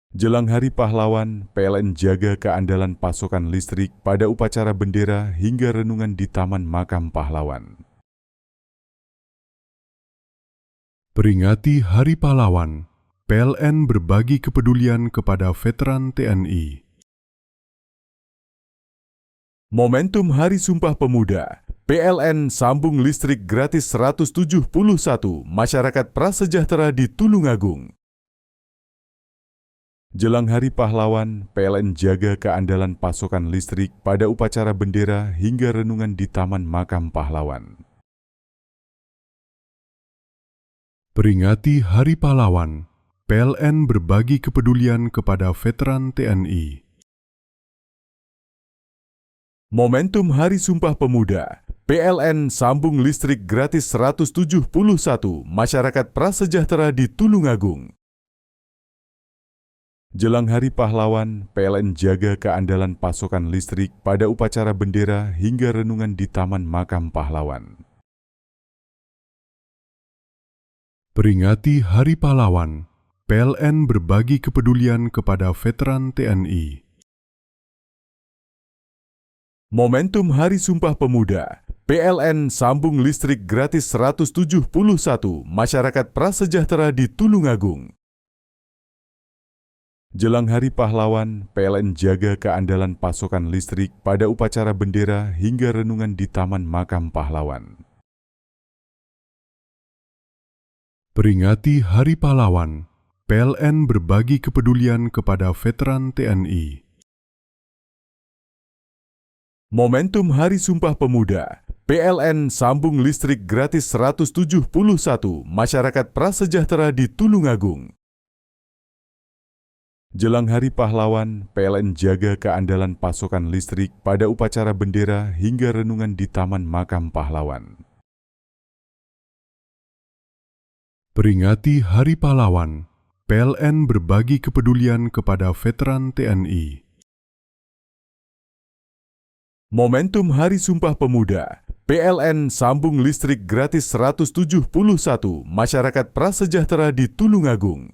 Jelang Hari Pahlawan, PLN jaga keandalan pasokan listrik pada upacara bendera hingga renungan di Taman Makam Pahlawan. Peringati Hari Pahlawan, PLN berbagi kepedulian kepada veteran TNI. Momentum Hari Sumpah Pemuda, PLN sambung listrik gratis 171 masyarakat prasejahtera di Tulungagung. Jelang Hari Pahlawan, PLN jaga keandalan pasokan listrik pada upacara bendera hingga renungan di Taman Makam Pahlawan. Peringati Hari Pahlawan, PLN berbagi kepedulian kepada veteran TNI. Momentum Hari Sumpah Pemuda, PLN sambung listrik gratis 171 masyarakat prasejahtera di Tulungagung. Jelang Hari Pahlawan, PLN jaga keandalan pasokan listrik pada upacara bendera hingga renungan di Taman Makam Pahlawan. Peringati Hari Pahlawan, PLN berbagi kepedulian kepada veteran TNI. Momentum Hari Sumpah Pemuda, PLN sambung listrik gratis 171 masyarakat prasejahtera di Tulungagung. Jelang Hari Pahlawan, PLN jaga keandalan pasokan listrik pada upacara bendera hingga renungan di Taman Makam Pahlawan. Peringati Hari Pahlawan, PLN berbagi kepedulian kepada veteran TNI. Momentum Hari Sumpah Pemuda, PLN sambung listrik gratis 171 masyarakat prasejahtera di Tulungagung. Jelang Hari Pahlawan, PLN jaga keandalan pasokan listrik pada upacara bendera hingga renungan di Taman Makam Pahlawan. Peringati Hari Pahlawan, PLN berbagi kepedulian kepada veteran TNI. Momentum Hari Sumpah Pemuda, PLN sambung listrik gratis 171 masyarakat prasejahtera di Tulungagung.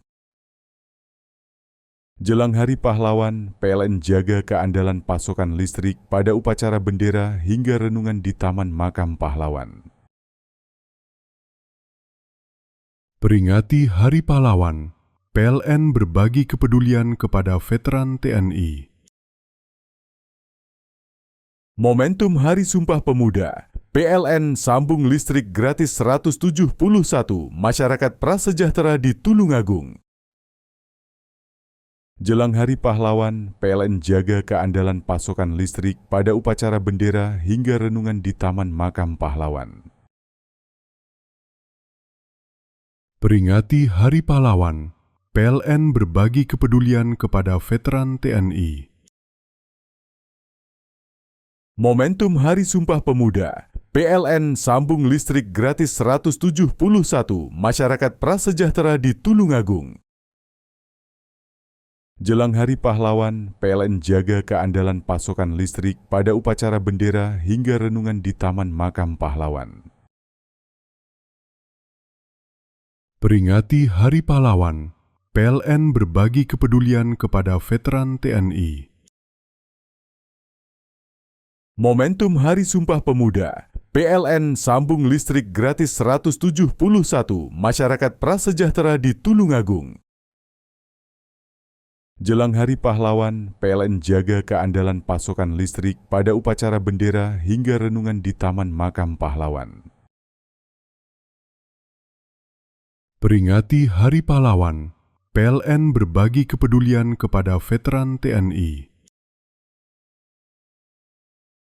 Jelang Hari Pahlawan, PLN jaga keandalan pasokan listrik pada upacara bendera hingga renungan di Taman Makam Pahlawan. Peringati Hari Pahlawan, PLN berbagi kepedulian kepada veteran TNI. Momentum Hari Sumpah Pemuda, PLN sambung listrik gratis 171 masyarakat prasejahtera di Tulungagung. Jelang Hari Pahlawan, PLN jaga keandalan pasokan listrik pada upacara bendera hingga renungan di Taman Makam Pahlawan. Peringati Hari Pahlawan, PLN berbagi kepedulian kepada veteran TNI. Momentum Hari Sumpah Pemuda, PLN sambung listrik gratis 171 masyarakat prasejahtera di Tulungagung. Jelang Hari Pahlawan, PLN jaga keandalan pasokan listrik pada upacara bendera hingga renungan di Taman Makam Pahlawan. Peringati Hari Pahlawan, PLN berbagi kepedulian kepada veteran TNI. Momentum Hari Sumpah Pemuda, PLN sambung listrik gratis 171 masyarakat prasejahtera di Tulungagung. Jelang Hari Pahlawan, PLN jaga keandalan pasokan listrik pada upacara bendera hingga renungan di Taman Makam Pahlawan. Peringati Hari Pahlawan, PLN berbagi kepedulian kepada veteran TNI.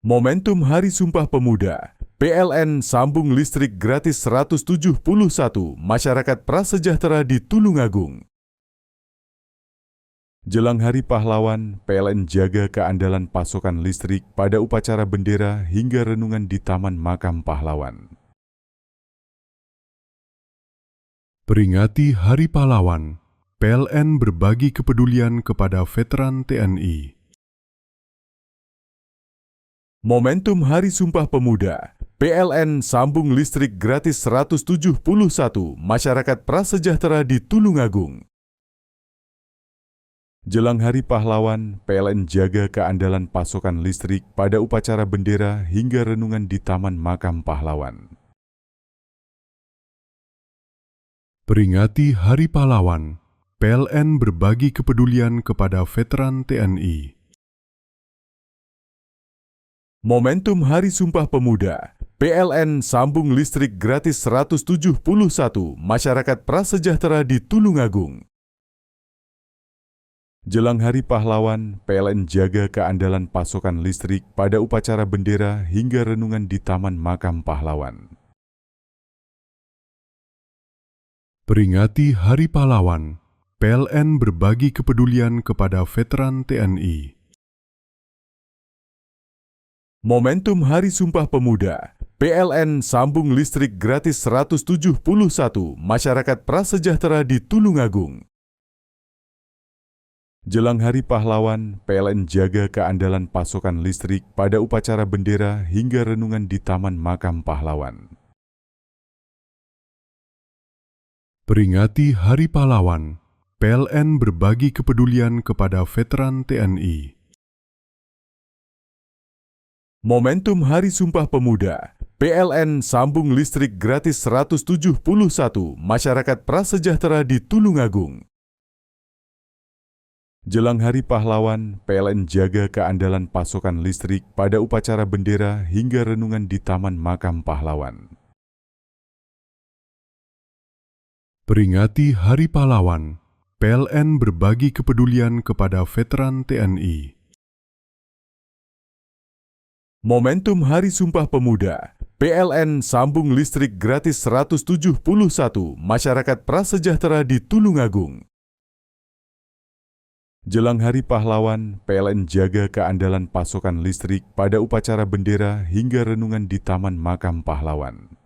Momentum Hari Sumpah Pemuda, PLN sambung listrik gratis 171 masyarakat prasejahtera di Tulungagung. Jelang Hari Pahlawan, PLN jaga keandalan pasokan listrik pada upacara bendera hingga renungan di Taman Makam Pahlawan. Peringati Hari Pahlawan, PLN berbagi kepedulian kepada veteran TNI. Momentum Hari Sumpah Pemuda, PLN sambung listrik gratis 171 masyarakat prasejahtera di Tulungagung. Jelang Hari Pahlawan, PLN jaga keandalan pasokan listrik pada upacara bendera hingga renungan di Taman Makam Pahlawan. Peringati Hari Pahlawan, PLN berbagi kepedulian kepada veteran TNI. Momentum Hari Sumpah Pemuda, PLN sambung listrik gratis 171 masyarakat prasejahtera di Tulungagung. Jelang Hari Pahlawan, PLN jaga keandalan pasokan listrik pada upacara bendera hingga renungan di Taman Makam Pahlawan. Peringati Hari Pahlawan, PLN berbagi kepedulian kepada veteran TNI. Momentum Hari Sumpah Pemuda, PLN sambung listrik gratis 171 masyarakat prasejahtera di Tulungagung. Jelang Hari Pahlawan, PLN jaga keandalan pasokan listrik pada upacara bendera hingga renungan di Taman Makam Pahlawan. Peringati Hari Pahlawan, PLN berbagi kepedulian kepada veteran TNI. Momentum Hari Sumpah Pemuda, PLN sambung listrik gratis 171 masyarakat prasejahtera di Tulungagung. Jelang Hari Pahlawan, PLN jaga keandalan pasokan listrik pada upacara bendera hingga renungan di Taman Makam Pahlawan. Peringati Hari Pahlawan, PLN berbagi kepedulian kepada veteran TNI. Momentum Hari Sumpah Pemuda, PLN sambung listrik gratis 171 masyarakat prasejahtera di Tulungagung. Jelang Hari Pahlawan, PLN jaga keandalan pasokan listrik pada upacara bendera hingga renungan di Taman Makam Pahlawan.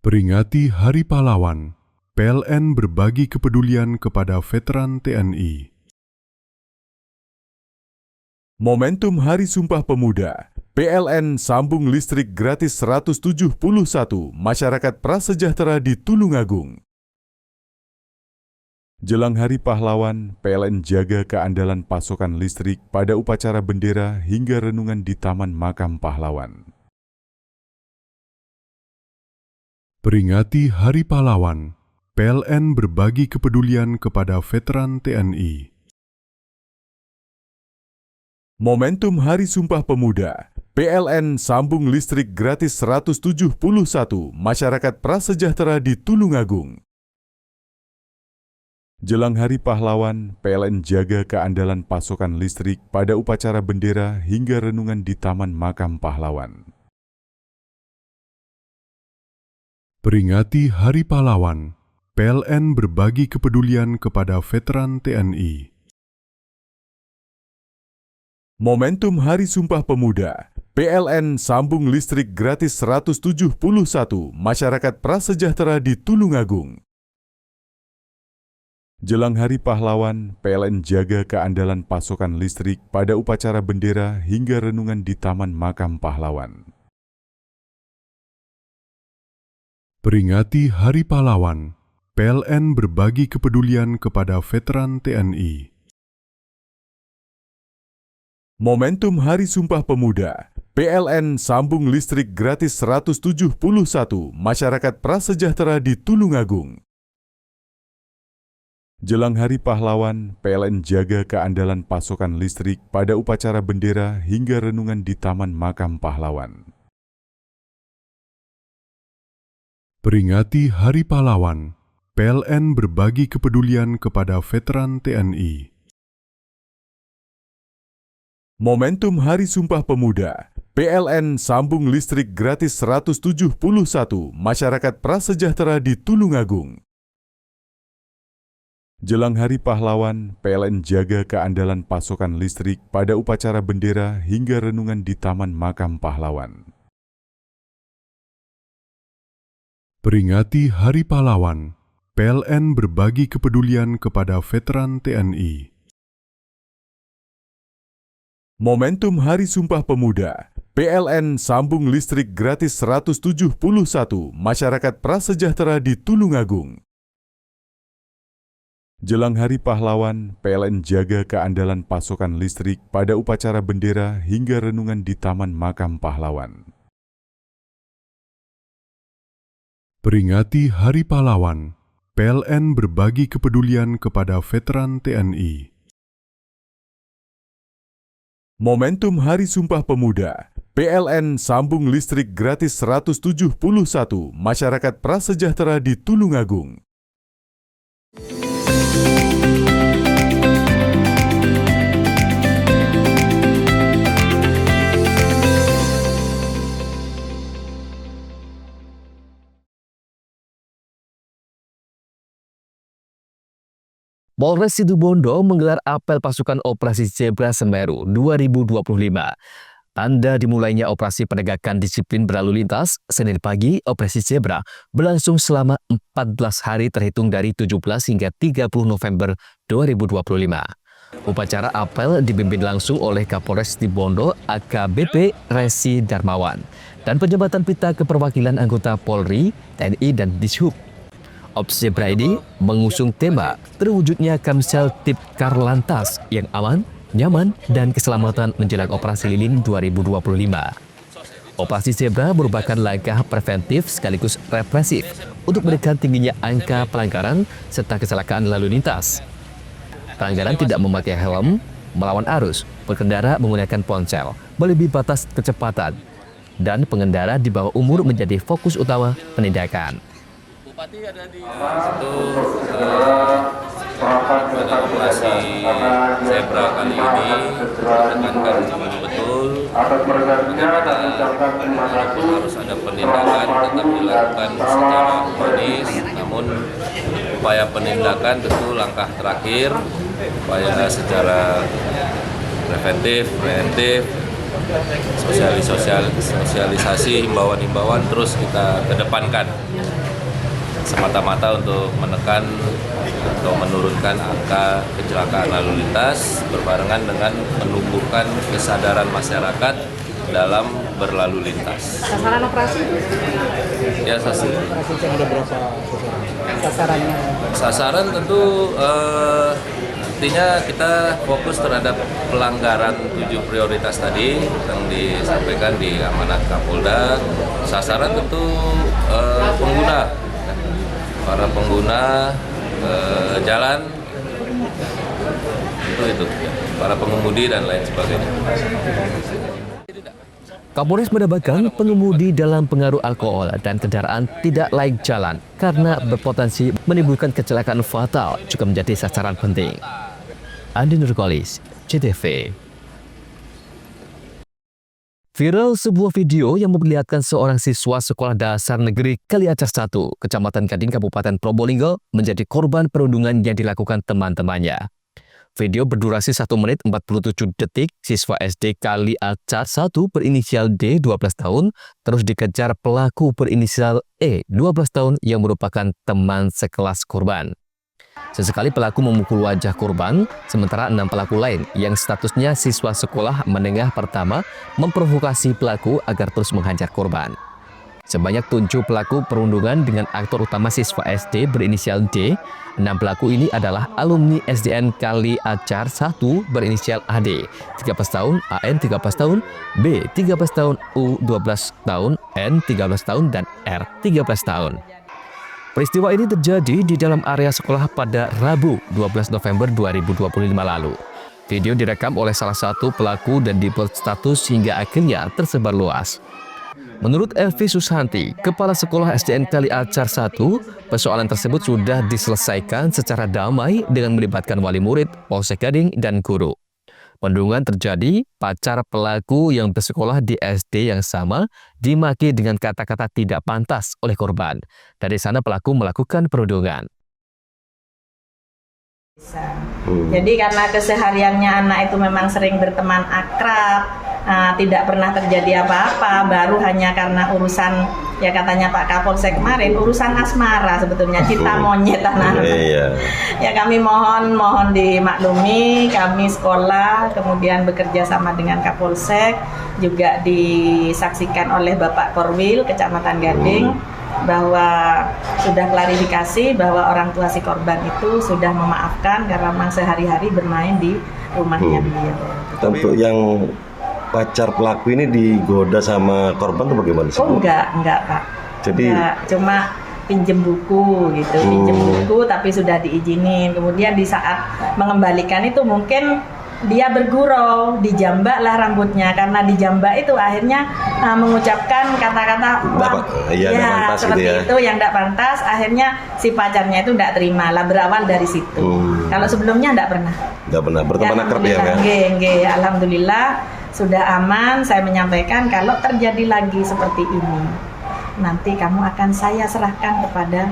Peringati Hari Pahlawan, PLN berbagi kepedulian kepada veteran TNI. Momentum Hari Sumpah Pemuda, PLN sambung listrik gratis 171 masyarakat prasejahtera di Tulungagung. Jelang Hari Pahlawan, PLN jaga keandalan pasokan listrik pada upacara bendera hingga renungan di Taman Makam Pahlawan. Peringati Hari Pahlawan, PLN berbagi kepedulian kepada veteran TNI. Momentum Hari Sumpah Pemuda, PLN sambung listrik gratis 171 masyarakat prasejahtera di Tulungagung. Jelang Hari Pahlawan, PLN jaga keandalan pasokan listrik pada upacara bendera hingga renungan di Taman Makam Pahlawan. Peringati Hari Pahlawan, PLN berbagi kepedulian kepada veteran TNI. Momentum Hari Sumpah Pemuda, PLN sambung listrik gratis 171 masyarakat prasejahtera di Tulungagung. Jelang Hari Pahlawan, PLN jaga keandalan pasokan listrik pada upacara bendera hingga renungan di Taman Makam Pahlawan. Peringati Hari Pahlawan, PLN berbagi kepedulian kepada veteran TNI. Momentum Hari Sumpah Pemuda, PLN sambung listrik gratis 171 masyarakat prasejahtera di Tulungagung. Jelang Hari Pahlawan, PLN jaga keandalan pasokan listrik pada upacara bendera hingga renungan di Taman Makam Pahlawan. Peringati Hari Pahlawan, PLN berbagi kepedulian kepada veteran TNI. Momentum Hari Sumpah Pemuda, PLN sambung listrik gratis 171 masyarakat prasejahtera di Tulungagung. Jelang Hari Pahlawan, PLN jaga keandalan pasokan listrik pada upacara bendera hingga renungan di Taman Makam Pahlawan. Peringati Hari Pahlawan, PLN berbagi kepedulian kepada veteran TNI. Momentum Hari Sumpah Pemuda, PLN sambung listrik gratis 171 masyarakat prasejahtera di Tulungagung. Jelang Hari Pahlawan, PLN jaga keandalan pasokan listrik pada upacara bendera hingga renungan di Taman Makam Pahlawan. Peringati Hari Pahlawan, PLN berbagi kepedulian kepada veteran TNI. Momentum Hari Sumpah Pemuda, PLN sambung listrik gratis 171 masyarakat prasejahtera di Tulungagung. Polres Situbondo menggelar apel pasukan Operasi Zebra Semeru 2025. Tanda dimulainya operasi penegakan disiplin berlalu lintas, Senin pagi, Operasi Zebra berlangsung selama 14 hari terhitung dari 17 hingga 30 November 2025. Upacara apel dipimpin langsung oleh Kapolres Situbondo AKBP Resi Darmawan dan penjabatan pita keperwakilan anggota Polri, TNI, dan Dishub. Operasi Zebra ini mengusung tema terwujudnya Kamsel Tip Karlantas yang aman, nyaman, dan keselamatan menjelang Operasi Lilin 2025. Operasi Zebra merupakan langkah preventif sekaligus represif untuk menekan tingginya angka pelanggaran serta kecelakaan lalu lintas. Pelanggaran tidak memakai helm, melawan arus, berkendara menggunakan ponsel, melebihi batas kecepatan, dan pengendara di bawah umur menjadi fokus utama penindakan. Bupati ada di situ pada operasi Zebra kali ini menekankan betul walaupun harus ada penindakan tetap dilakukan secara humanis, namun upaya penindakan tentu langkah terakhir, upaya secara preventif, sosialisasi, himbauan-himbauan terus kita kedepankan semata-mata untuk menekan atau menurunkan angka kecelakaan lalu lintas berbarengan dengan menumbuhkan kesadaran masyarakat dalam berlalu lintas. Sasaran operasi? Ya, sasaran. Ada berapa sasarannya? Sasaran tentu artinya kita fokus terhadap pelanggaran 7 prioritas tadi yang disampaikan di amanat Kapolda. Sasaran tentu para pengguna jalan, itu para pengemudi dan lain sebagainya. Kapolres mendapatkan pengemudi dalam pengaruh alkohol dan kendaraan tidak layak jalan karena berpotensi menimbulkan kecelakaan fatal juga menjadi sasaran penting. Andi Nurkolis, CTV. Viral sebuah video yang memperlihatkan seorang siswa sekolah dasar negeri Kaliacar 1, Kecamatan Gading, Kabupaten Probolinggo, menjadi korban perundungan yang dilakukan teman-temannya. Video berdurasi 1 menit 47 detik, siswa SD Kaliacar 1 berinisial D, 12 tahun, terus dikejar pelaku berinisial E, 12 tahun yang merupakan teman sekelas korban. Sesekali pelaku memukul wajah korban, sementara 6 pelaku lain yang statusnya siswa sekolah menengah pertama memprovokasi pelaku agar terus menghajar korban. Sebanyak 7 pelaku perundungan dengan aktor utama siswa SD berinisial D. 6 pelaku ini adalah alumni SDN Kali Acar 1 berinisial AD, 13 tahun, AN 13 tahun, B 13 tahun, U 12 tahun, N 13 tahun, dan R 13 tahun. Peristiwa ini terjadi di dalam area sekolah pada Rabu 12 November 2025 lalu. Video direkam oleh salah satu pelaku dan dibuat status hingga akhirnya tersebar luas. Menurut Elvi Susanti, Kepala Sekolah SDN Kali Acar 1, persoalan tersebut sudah diselesaikan secara damai dengan melibatkan wali murid, Polsek Gading, dan guru. Perundungan terjadi, pacar pelaku yang bersekolah di SD yang sama dimaki dengan kata-kata tidak pantas oleh korban. Dari sana pelaku melakukan perundungan. Jadi karena kesehariannya anak itu memang sering berteman akrab, tidak pernah terjadi apa-apa, baru hanya karena urusan, ya katanya Pak Kapolsek kemarin, urusan asmara sebetulnya, cinta monyet anak-anak. Ya kami mohon dimaklumi, kami sekolah kemudian bekerja sama dengan Kapolsek, juga disaksikan oleh Bapak Korwil Kecamatan Gading, bahwa sudah klarifikasi bahwa orang tua si korban itu sudah memaafkan karena memang sehari-hari bermain di rumahnya beliau. Untuk yang pacar pelaku ini digoda sama korban itu bagaimana sih? Oh enggak Pak. Jadi enggak, cuma pinjem buku gitu, pinjem buku tapi sudah diizinin. Kemudian di saat mengembalikan itu mungkin dia bergurau, dijambak lah rambutnya, karena dijambak itu akhirnya mengucapkan kata-kata ya seperti itu yang tidak pantas, akhirnya si pacarnya itu tidak terima lah, berawal dari situ. Kalau sebelumnya tidak pernah berteman akrab ya kan? Alhamdulillah sudah aman. Saya menyampaikan kalau terjadi lagi seperti ini, nanti kamu akan saya serahkan kepada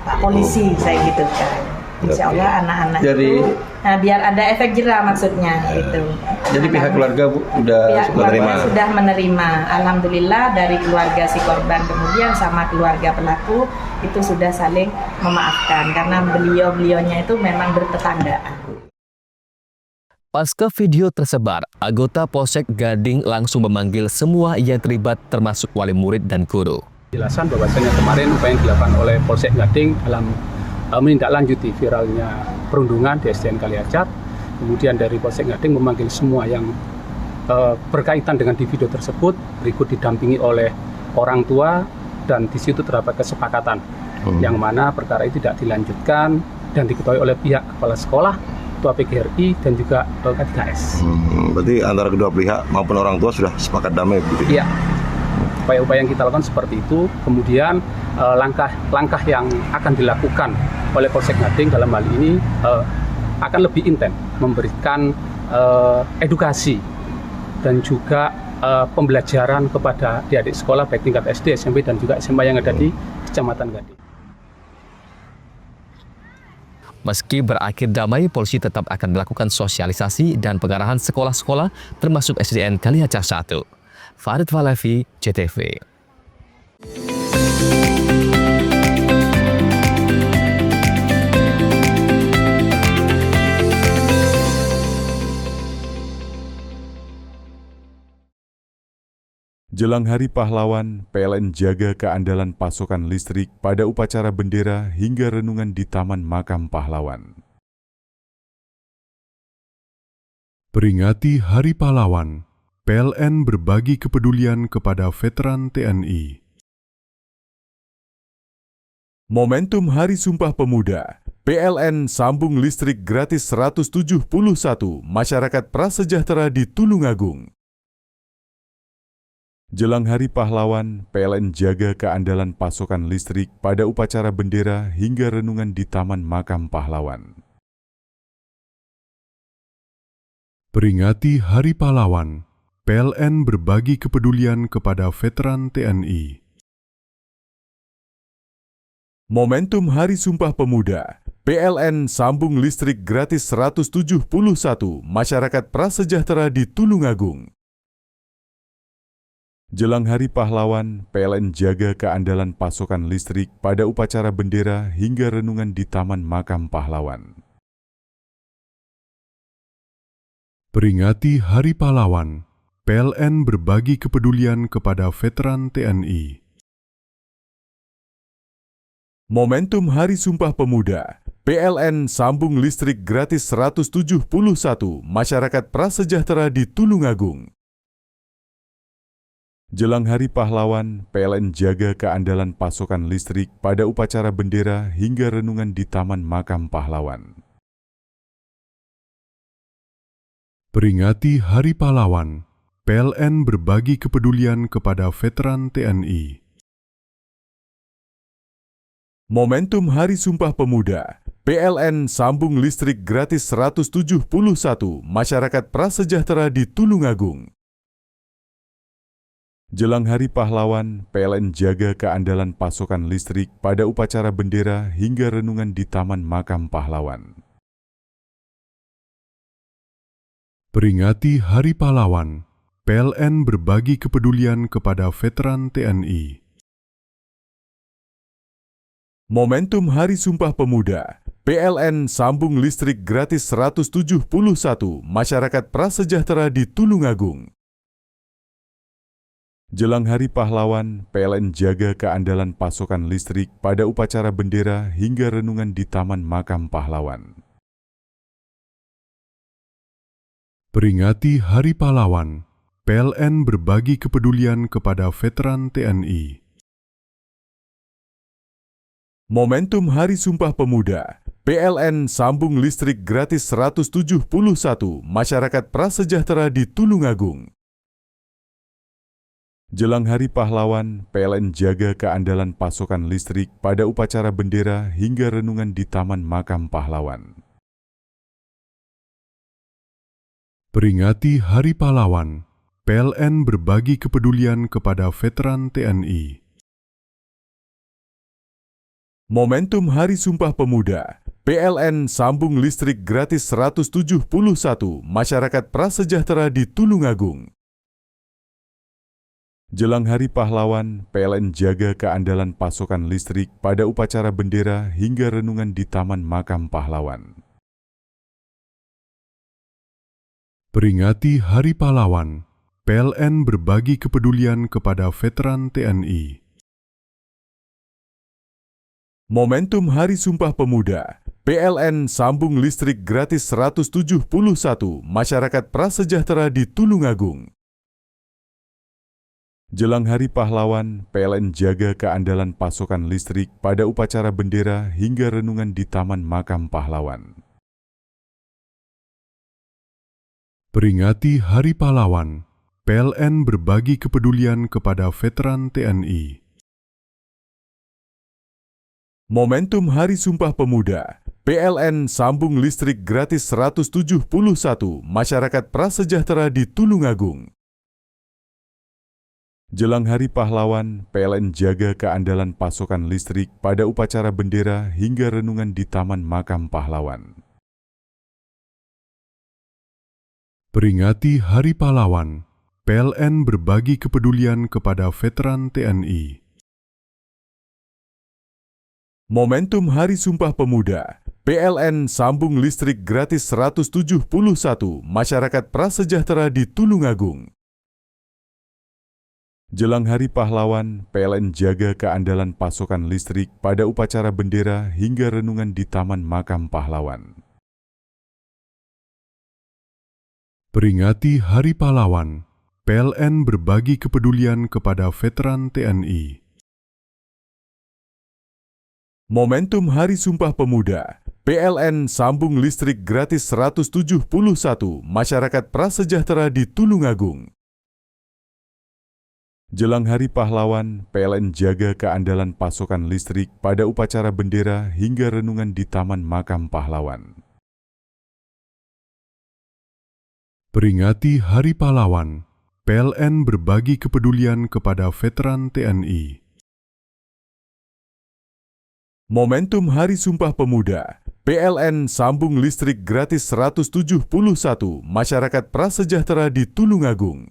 Pak Polisi, saya gitu kan. Insya Allah anak-anak itu biar ada efek jerah maksudnya gitu. Jadi pihak keluarga sudah menerima. Alhamdulillah dari keluarga si korban kemudian sama keluarga pelaku itu sudah saling memaafkan karena beliau-beliaunya itu memang bertetanggaan. Pasca video tersebar, anggota Polsek Gading langsung memanggil semua yang terlibat termasuk wali murid dan guru. Jelasan bahwasanya kemarin upaya yang dilakukan oleh Polsek Gading dalam menindaklanjuti viralnya perundungan di SDN Kali Acar. Kemudian dari Polsek Gading memanggil semua yang berkaitan dengan di video tersebut, berikut didampingi oleh orang tua, dan di situ terdapat kesepakatan yang mana perkara itu tidak dilanjutkan dan diketahui oleh pihak kepala sekolah, ketua PGRI, dan juga K3S. Berarti antara kedua pihak maupun orang tua sudah sepakat damai begitu? Iya. Upaya-upaya yang kita lakukan seperti itu. Kemudian langkah-langkah yang akan dilakukan oleh Polsek Gading dalam hal ini akan lebih intens memberikan edukasi dan juga pembelajaran kepada adik-adik sekolah baik tingkat SD, SMP, dan juga SMA yang ada di Kecamatan Gading. Meski berakhir damai, polisi tetap akan melakukan sosialisasi dan pengarahan sekolah-sekolah termasuk SDN Kali Acar 1. Farid Falavi, JTV. Jelang Hari Pahlawan, PLN jaga keandalan pasokan listrik pada upacara bendera hingga renungan di Taman Makam Pahlawan. Peringati Hari Pahlawan, PLN berbagi kepedulian kepada veteran TNI. Momentum Hari Sumpah Pemuda, PLN sambung listrik gratis 171 masyarakat prasejahtera di Tulungagung. Jelang Hari Pahlawan, PLN jaga keandalan pasokan listrik pada upacara bendera hingga renungan di Taman Makam Pahlawan. Peringati Hari Pahlawan, PLN berbagi kepedulian kepada veteran TNI. Momentum Hari Sumpah Pemuda, PLN sambung listrik gratis 171 masyarakat prasejahtera di Tulungagung. Jelang Hari Pahlawan, PLN jaga keandalan pasokan listrik pada upacara bendera hingga renungan di Taman Makam Pahlawan. Peringati Hari Pahlawan, PLN berbagi kepedulian kepada veteran TNI. Momentum Hari Sumpah Pemuda, PLN sambung listrik gratis 171 masyarakat prasejahtera di Tulungagung. Jelang Hari Pahlawan, PLN jaga keandalan pasokan listrik pada upacara bendera hingga renungan di Taman Makam Pahlawan. Peringati Hari Pahlawan, PLN berbagi kepedulian kepada veteran TNI. Momentum Hari Sumpah Pemuda, PLN sambung listrik gratis 171 masyarakat prasejahtera di Tulungagung. Jelang Hari Pahlawan, PLN jaga keandalan pasokan listrik pada upacara bendera hingga renungan di Taman Makam Pahlawan. Peringati Hari Pahlawan, PLN berbagi kepedulian kepada veteran TNI. Momentum Hari Sumpah Pemuda, PLN sambung listrik gratis 171 masyarakat prasejahtera di Tulungagung. Jelang Hari Pahlawan, PLN jaga keandalan pasokan listrik pada upacara bendera hingga renungan di Taman Makam Pahlawan. Peringati Hari Pahlawan, PLN berbagi kepedulian kepada veteran TNI. Momentum Hari Sumpah Pemuda, PLN sambung listrik gratis 171 masyarakat prasejahtera di Tulungagung. Jelang Hari Pahlawan, PLN jaga keandalan pasokan listrik pada upacara bendera hingga renungan di Taman Makam Pahlawan. Peringati Hari Pahlawan, PLN berbagi kepedulian kepada veteran TNI. Momentum Hari Sumpah Pemuda, PLN sambung listrik gratis 171 masyarakat prasejahtera di Tulungagung. Jelang Hari Pahlawan, PLN jaga keandalan pasokan listrik pada upacara bendera hingga renungan di Taman Makam Pahlawan. Peringati Hari Pahlawan, PLN berbagi kepedulian kepada veteran TNI. Momentum Hari Sumpah Pemuda, PLN sambung listrik gratis 171 masyarakat prasejahtera di Tulungagung. Jelang Hari Pahlawan, PLN jaga keandalan pasokan listrik pada upacara bendera hingga renungan di Taman Makam Pahlawan. Peringati Hari Pahlawan, PLN berbagi kepedulian kepada veteran TNI. Momentum Hari Sumpah Pemuda, PLN sambung listrik gratis 171 masyarakat prasejahtera di Tulungagung. Jelang Hari Pahlawan, PLN jaga keandalan pasokan listrik pada upacara bendera hingga renungan di Taman Makam Pahlawan. Peringati Hari Pahlawan, PLN berbagi kepedulian kepada veteran TNI. Momentum Hari Sumpah Pemuda, PLN sambung listrik gratis 171 masyarakat prasejahtera di Tulungagung. Jelang Hari Pahlawan, PLN jaga keandalan pasokan listrik pada upacara bendera hingga renungan di Taman Makam Pahlawan. Peringati Hari Pahlawan, PLN berbagi kepedulian kepada veteran TNI. Momentum Hari Sumpah Pemuda, PLN sambung listrik gratis 171 masyarakat prasejahtera di Tulungagung. Jelang Hari Pahlawan, PLN jaga keandalan pasokan listrik pada upacara bendera hingga renungan di Taman Makam Pahlawan. Peringati Hari Pahlawan, PLN berbagi kepedulian kepada veteran TNI. Momentum Hari Sumpah Pemuda, PLN sambung listrik gratis 171 masyarakat prasejahtera di Tulungagung.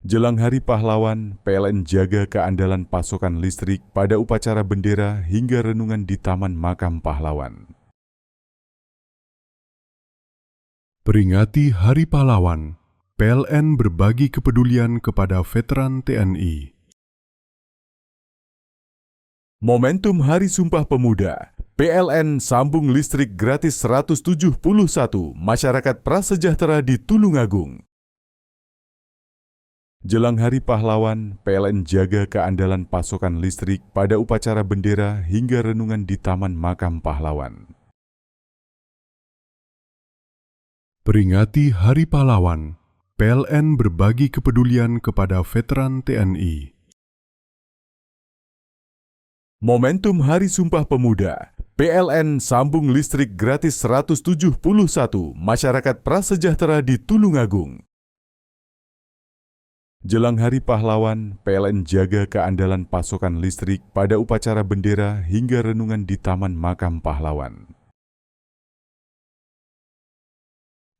Jelang Hari Pahlawan, PLN jaga keandalan pasokan listrik pada upacara bendera hingga renungan di Taman Makam Pahlawan. Peringati Hari Pahlawan, PLN berbagi kepedulian kepada veteran TNI. Momentum Hari Sumpah Pemuda, PLN sambung listrik gratis 171 masyarakat prasejahtera di Tulungagung. Jelang Hari Pahlawan, PLN jaga keandalan pasokan listrik pada upacara bendera hingga renungan di Taman Makam Pahlawan. Peringati Hari Pahlawan, PLN berbagi kepedulian kepada veteran TNI. Momentum Hari Sumpah Pemuda, PLN sambung listrik gratis 171 masyarakat prasejahtera di Tulungagung. Jelang Hari Pahlawan, PLN jaga keandalan pasokan listrik pada upacara bendera hingga renungan di Taman Makam Pahlawan.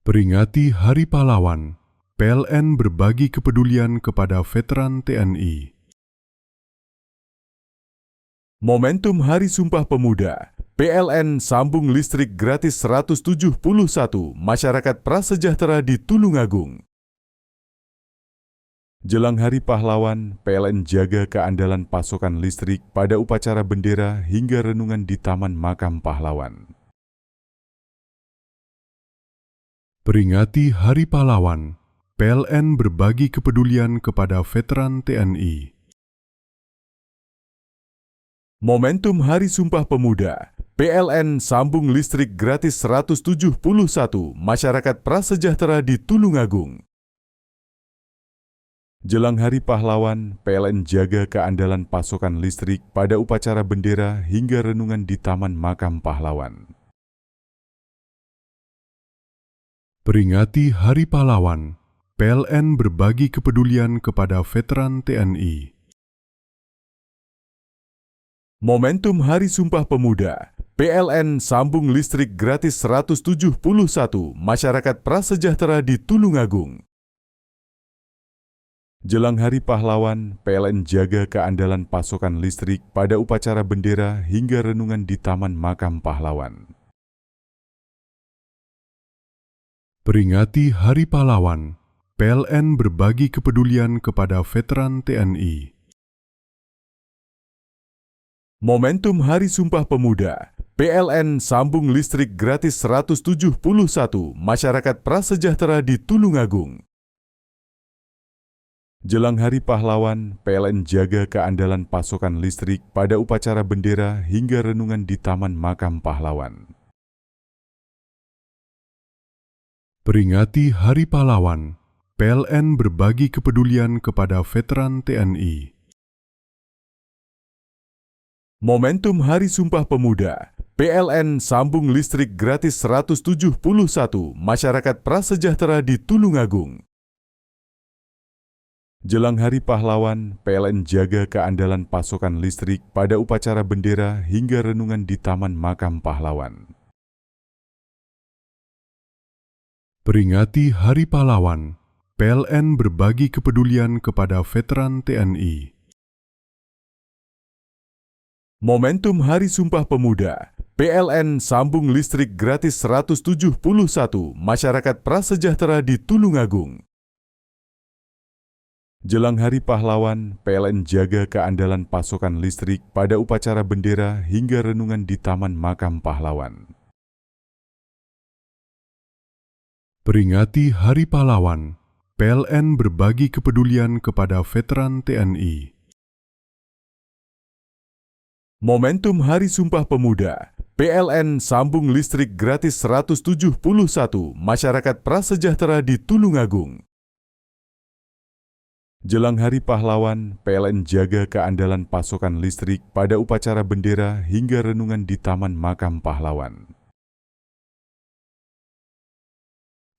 Peringati Hari Pahlawan, PLN berbagi kepedulian kepada veteran TNI. Momentum Hari Sumpah Pemuda, PLN sambung listrik gratis 171 masyarakat prasejahtera di Tulungagung. Jelang Hari Pahlawan, PLN jaga keandalan pasokan listrik pada upacara bendera hingga renungan di Taman Makam Pahlawan. Peringati Hari Pahlawan, PLN berbagi kepedulian kepada veteran TNI. Momentum Hari Sumpah Pemuda, PLN sambung listrik gratis 171 masyarakat prasejahtera di Tulungagung. Jelang Hari Pahlawan, PLN jaga keandalan pasokan listrik pada upacara bendera hingga renungan di Taman Makam Pahlawan. Peringati Hari Pahlawan, PLN berbagi kepedulian kepada veteran TNI. Momentum Hari Sumpah Pemuda, PLN sambung listrik gratis 171 masyarakat prasejahtera di Tulungagung. Jelang Hari Pahlawan, PLN jaga keandalan pasokan listrik pada upacara bendera hingga renungan di Taman Makam Pahlawan. Peringati Hari Pahlawan, PLN berbagi kepedulian kepada veteran TNI. Momentum Hari Sumpah Pemuda, PLN sambung listrik gratis 171 masyarakat prasejahtera di Tulungagung. Jelang Hari Pahlawan, PLN jaga keandalan pasokan listrik pada upacara bendera hingga renungan di Taman Makam Pahlawan. Peringati Hari Pahlawan, PLN berbagi kepedulian kepada veteran TNI. Momentum Hari Sumpah Pemuda, PLN sambung listrik gratis 171 masyarakat prasejahtera di Tulungagung. Jelang Hari Pahlawan, PLN jaga keandalan pasokan listrik pada upacara bendera hingga renungan di Taman Makam Pahlawan. Peringati Hari Pahlawan, PLN berbagi kepedulian kepada veteran TNI. Momentum Hari Sumpah Pemuda, PLN sambung listrik gratis 171 masyarakat prasejahtera di Tulungagung. Jelang Hari Pahlawan, PLN jaga keandalan pasokan listrik pada upacara bendera hingga renungan di Taman Makam Pahlawan. Peringati Hari Pahlawan, PLN berbagi kepedulian kepada veteran TNI. Momentum Hari Sumpah Pemuda, PLN sambung listrik gratis 171 masyarakat prasejahtera di Tulungagung. Jelang Hari Pahlawan, PLN jaga keandalan pasokan listrik pada upacara bendera hingga renungan di Taman Makam Pahlawan.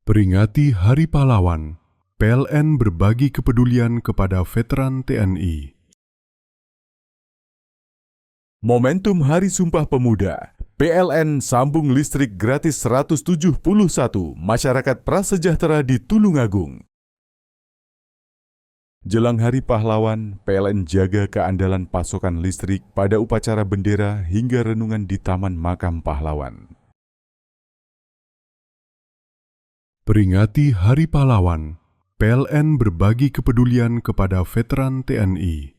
Peringati Hari Pahlawan, PLN berbagi kepedulian kepada veteran TNI. Momentum Hari Sumpah Pemuda, PLN sambung listrik gratis 171 masyarakat prasejahtera di Tulungagung. Jelang Hari Pahlawan, PLN jaga keandalan pasokan listrik pada upacara bendera hingga renungan di Taman Makam Pahlawan. Peringati Hari Pahlawan, PLN berbagi kepedulian kepada veteran TNI.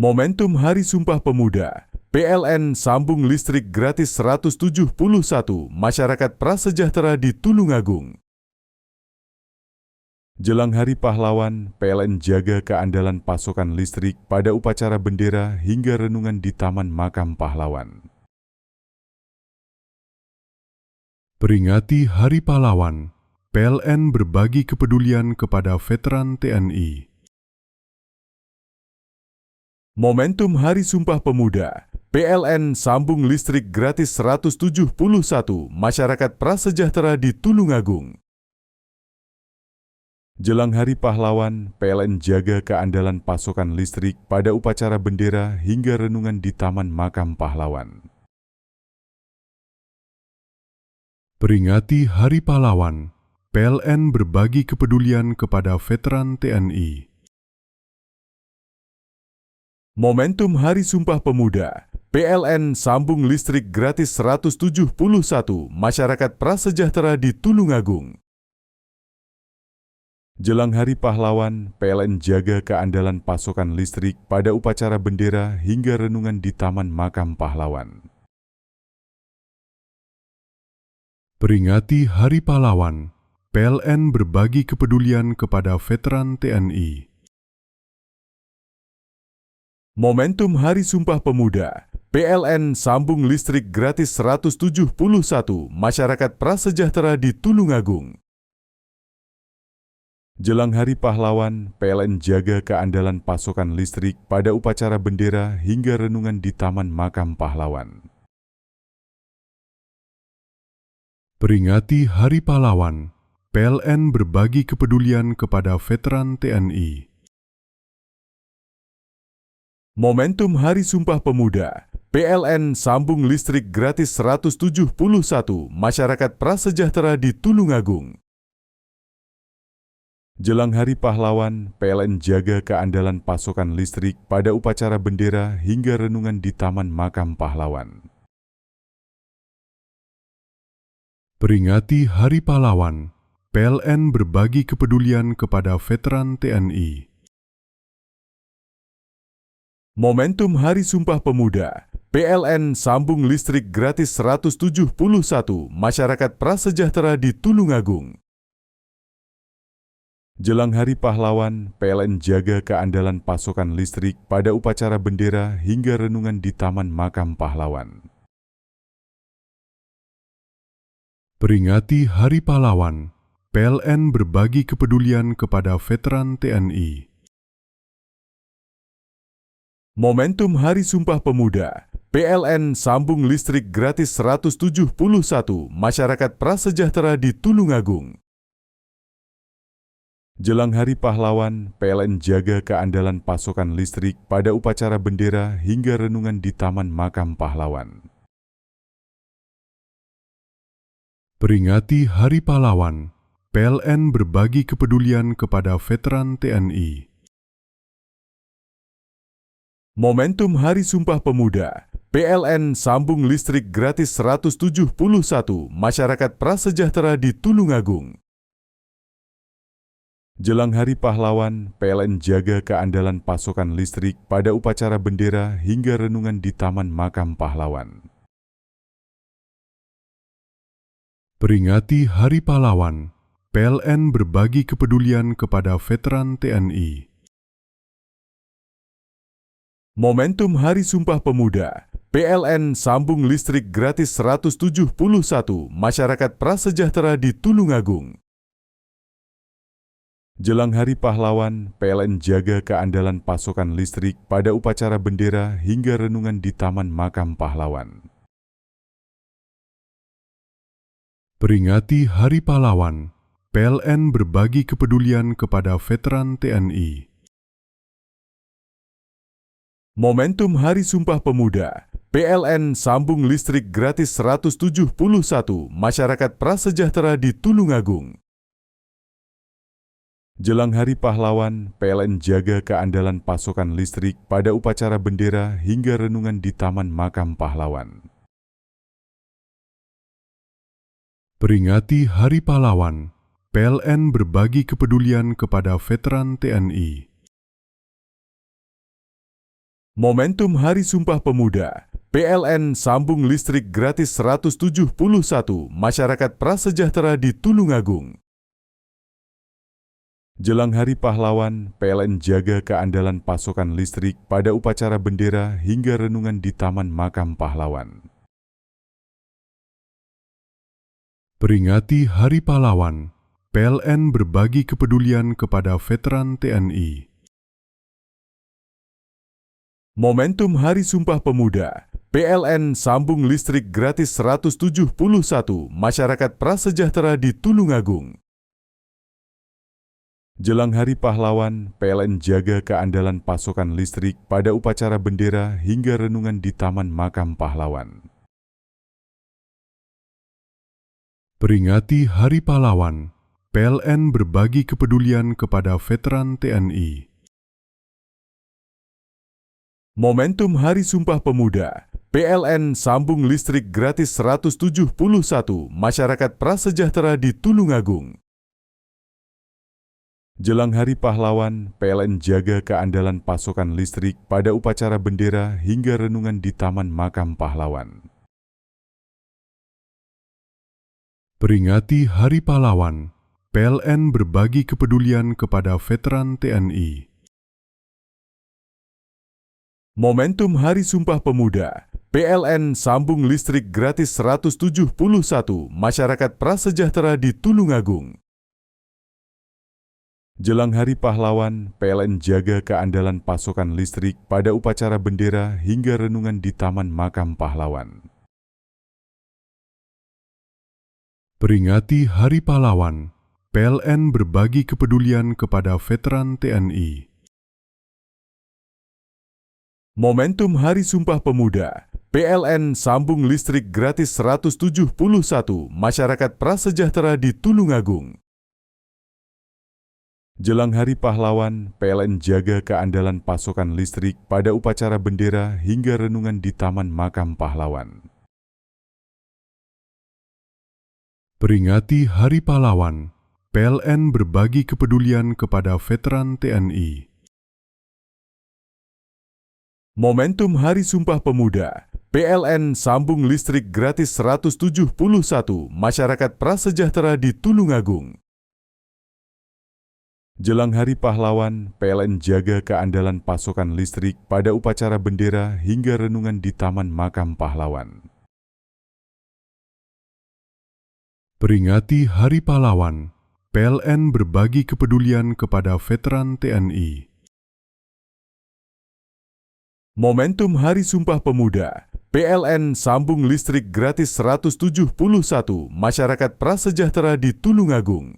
Momentum Hari Sumpah Pemuda, PLN sambung listrik gratis 171 masyarakat prasejahtera di Tulungagung. Jelang Hari Pahlawan, PLN jaga keandalan pasokan listrik pada upacara bendera hingga renungan di Taman Makam Pahlawan. Peringati Hari Pahlawan, PLN berbagi kepedulian kepada veteran TNI. Momentum Hari Sumpah Pemuda, PLN sambung listrik gratis 171 masyarakat prasejahtera di Tulungagung. Jelang Hari Pahlawan, PLN jaga keandalan pasokan listrik pada upacara bendera hingga renungan di Taman Makam Pahlawan. Peringati Hari Pahlawan, PLN berbagi kepedulian kepada veteran TNI. Momentum Hari Sumpah Pemuda, PLN sambung listrik gratis 171 masyarakat prasejahtera di Tulungagung. Jelang Hari Pahlawan, PLN jaga keandalan pasokan listrik pada upacara bendera hingga renungan di Taman Makam Pahlawan. Peringati Hari Pahlawan, PLN berbagi kepedulian kepada veteran TNI. Momentum Hari Sumpah Pemuda, PLN sambung listrik gratis 171 masyarakat prasejahtera di Tulungagung. Jelang Hari Pahlawan, PLN jaga keandalan pasokan listrik pada upacara bendera hingga renungan di Taman Makam Pahlawan. Peringati Hari Pahlawan, PLN berbagi kepedulian kepada veteran TNI. Momentum Hari Sumpah Pemuda, PLN sambung listrik gratis 171 masyarakat prasejahtera di Tulungagung. Jelang Hari Pahlawan, PLN jaga keandalan pasokan listrik pada upacara bendera hingga renungan di Taman Makam Pahlawan. Peringati Hari Pahlawan, PLN berbagi kepedulian kepada veteran TNI. Momentum Hari Sumpah Pemuda, PLN sambung listrik gratis 171 masyarakat prasejahtera di Tulungagung. Jelang Hari Pahlawan, PLN jaga keandalan pasokan listrik pada upacara bendera hingga renungan di Taman Makam Pahlawan. Peringati Hari Pahlawan, PLN berbagi kepedulian kepada veteran TNI. Momentum Hari Sumpah Pemuda, PLN sambung listrik gratis 171 masyarakat prasejahtera di Tulungagung. Jelang Hari Pahlawan, PLN jaga keandalan pasokan listrik pada upacara bendera hingga renungan di Taman Makam Pahlawan. Peringati Hari Pahlawan, PLN berbagi kepedulian kepada veteran TNI. Momentum Hari Sumpah Pemuda, PLN sambung listrik gratis 171 masyarakat prasejahtera di Tulungagung. Jelang Hari Pahlawan, PLN jaga keandalan pasokan listrik pada upacara bendera hingga renungan di Taman Makam Pahlawan. Peringati Hari Pahlawan, PLN berbagi kepedulian kepada veteran TNI. Momentum Hari Sumpah Pemuda, PLN sambung listrik gratis 171 masyarakat prasejahtera di Tulungagung. Jelang Hari Pahlawan, PLN jaga keandalan pasokan listrik pada upacara bendera hingga renungan di Taman Makam Pahlawan. Peringati Hari Pahlawan, PLN berbagi kepedulian kepada veteran TNI. Momentum Hari Sumpah Pemuda, PLN sambung listrik gratis 171 masyarakat prasejahtera di Tulungagung. Jelang Hari Pahlawan, PLN jaga keandalan pasokan listrik pada upacara bendera hingga renungan di Taman Makam Pahlawan. Peringati Hari Pahlawan, PLN berbagi kepedulian kepada veteran TNI. Momentum Hari Sumpah Pemuda, PLN sambung listrik gratis 171 masyarakat prasejahtera di Tulungagung. Jelang Hari Pahlawan, PLN jaga keandalan pasokan listrik pada upacara bendera hingga renungan di Taman Makam Pahlawan. Peringati Hari Pahlawan, PLN berbagi kepedulian kepada veteran TNI. Momentum Hari Sumpah Pemuda, PLN sambung listrik gratis 171 masyarakat prasejahtera di Tulungagung. Jelang Hari Pahlawan, PLN jaga keandalan pasokan listrik pada upacara bendera hingga renungan di Taman Makam Pahlawan. Peringati Hari Pahlawan, PLN berbagi kepedulian kepada veteran TNI. Momentum Hari Sumpah Pemuda, PLN sambung listrik gratis 171 masyarakat prasejahtera di Tulungagung. Jelang Hari Pahlawan, PLN jaga keandalan pasokan listrik pada upacara bendera hingga renungan di Taman Makam Pahlawan. Peringati Hari Pahlawan, PLN berbagi kepedulian kepada veteran TNI. Momentum Hari Sumpah Pemuda, PLN sambung listrik gratis 171 masyarakat prasejahtera di Tulungagung. Jelang Hari Pahlawan, PLN jaga keandalan pasokan listrik pada upacara bendera hingga renungan di Taman Makam Pahlawan. Peringati Hari Pahlawan, PLN berbagi kepedulian kepada veteran TNI. Momentum Hari Sumpah Pemuda, PLN sambung listrik gratis 171 masyarakat prasejahtera di Tulungagung. Jelang Hari Pahlawan, PLN jaga keandalan pasokan listrik pada upacara bendera hingga renungan di Taman Makam Pahlawan. Peringati Hari Pahlawan, PLN berbagi kepedulian kepada veteran TNI. Momentum Hari Sumpah Pemuda, PLN sambung listrik gratis 171 masyarakat prasejahtera di Tulungagung. Jelang Hari Pahlawan, PLN jaga keandalan pasokan listrik pada upacara bendera hingga renungan di Taman Makam Pahlawan. Peringati Hari Pahlawan, PLN berbagi kepedulian kepada veteran TNI. Momentum Hari Sumpah Pemuda, PLN sambung listrik gratis 171 masyarakat prasejahtera di Tulungagung.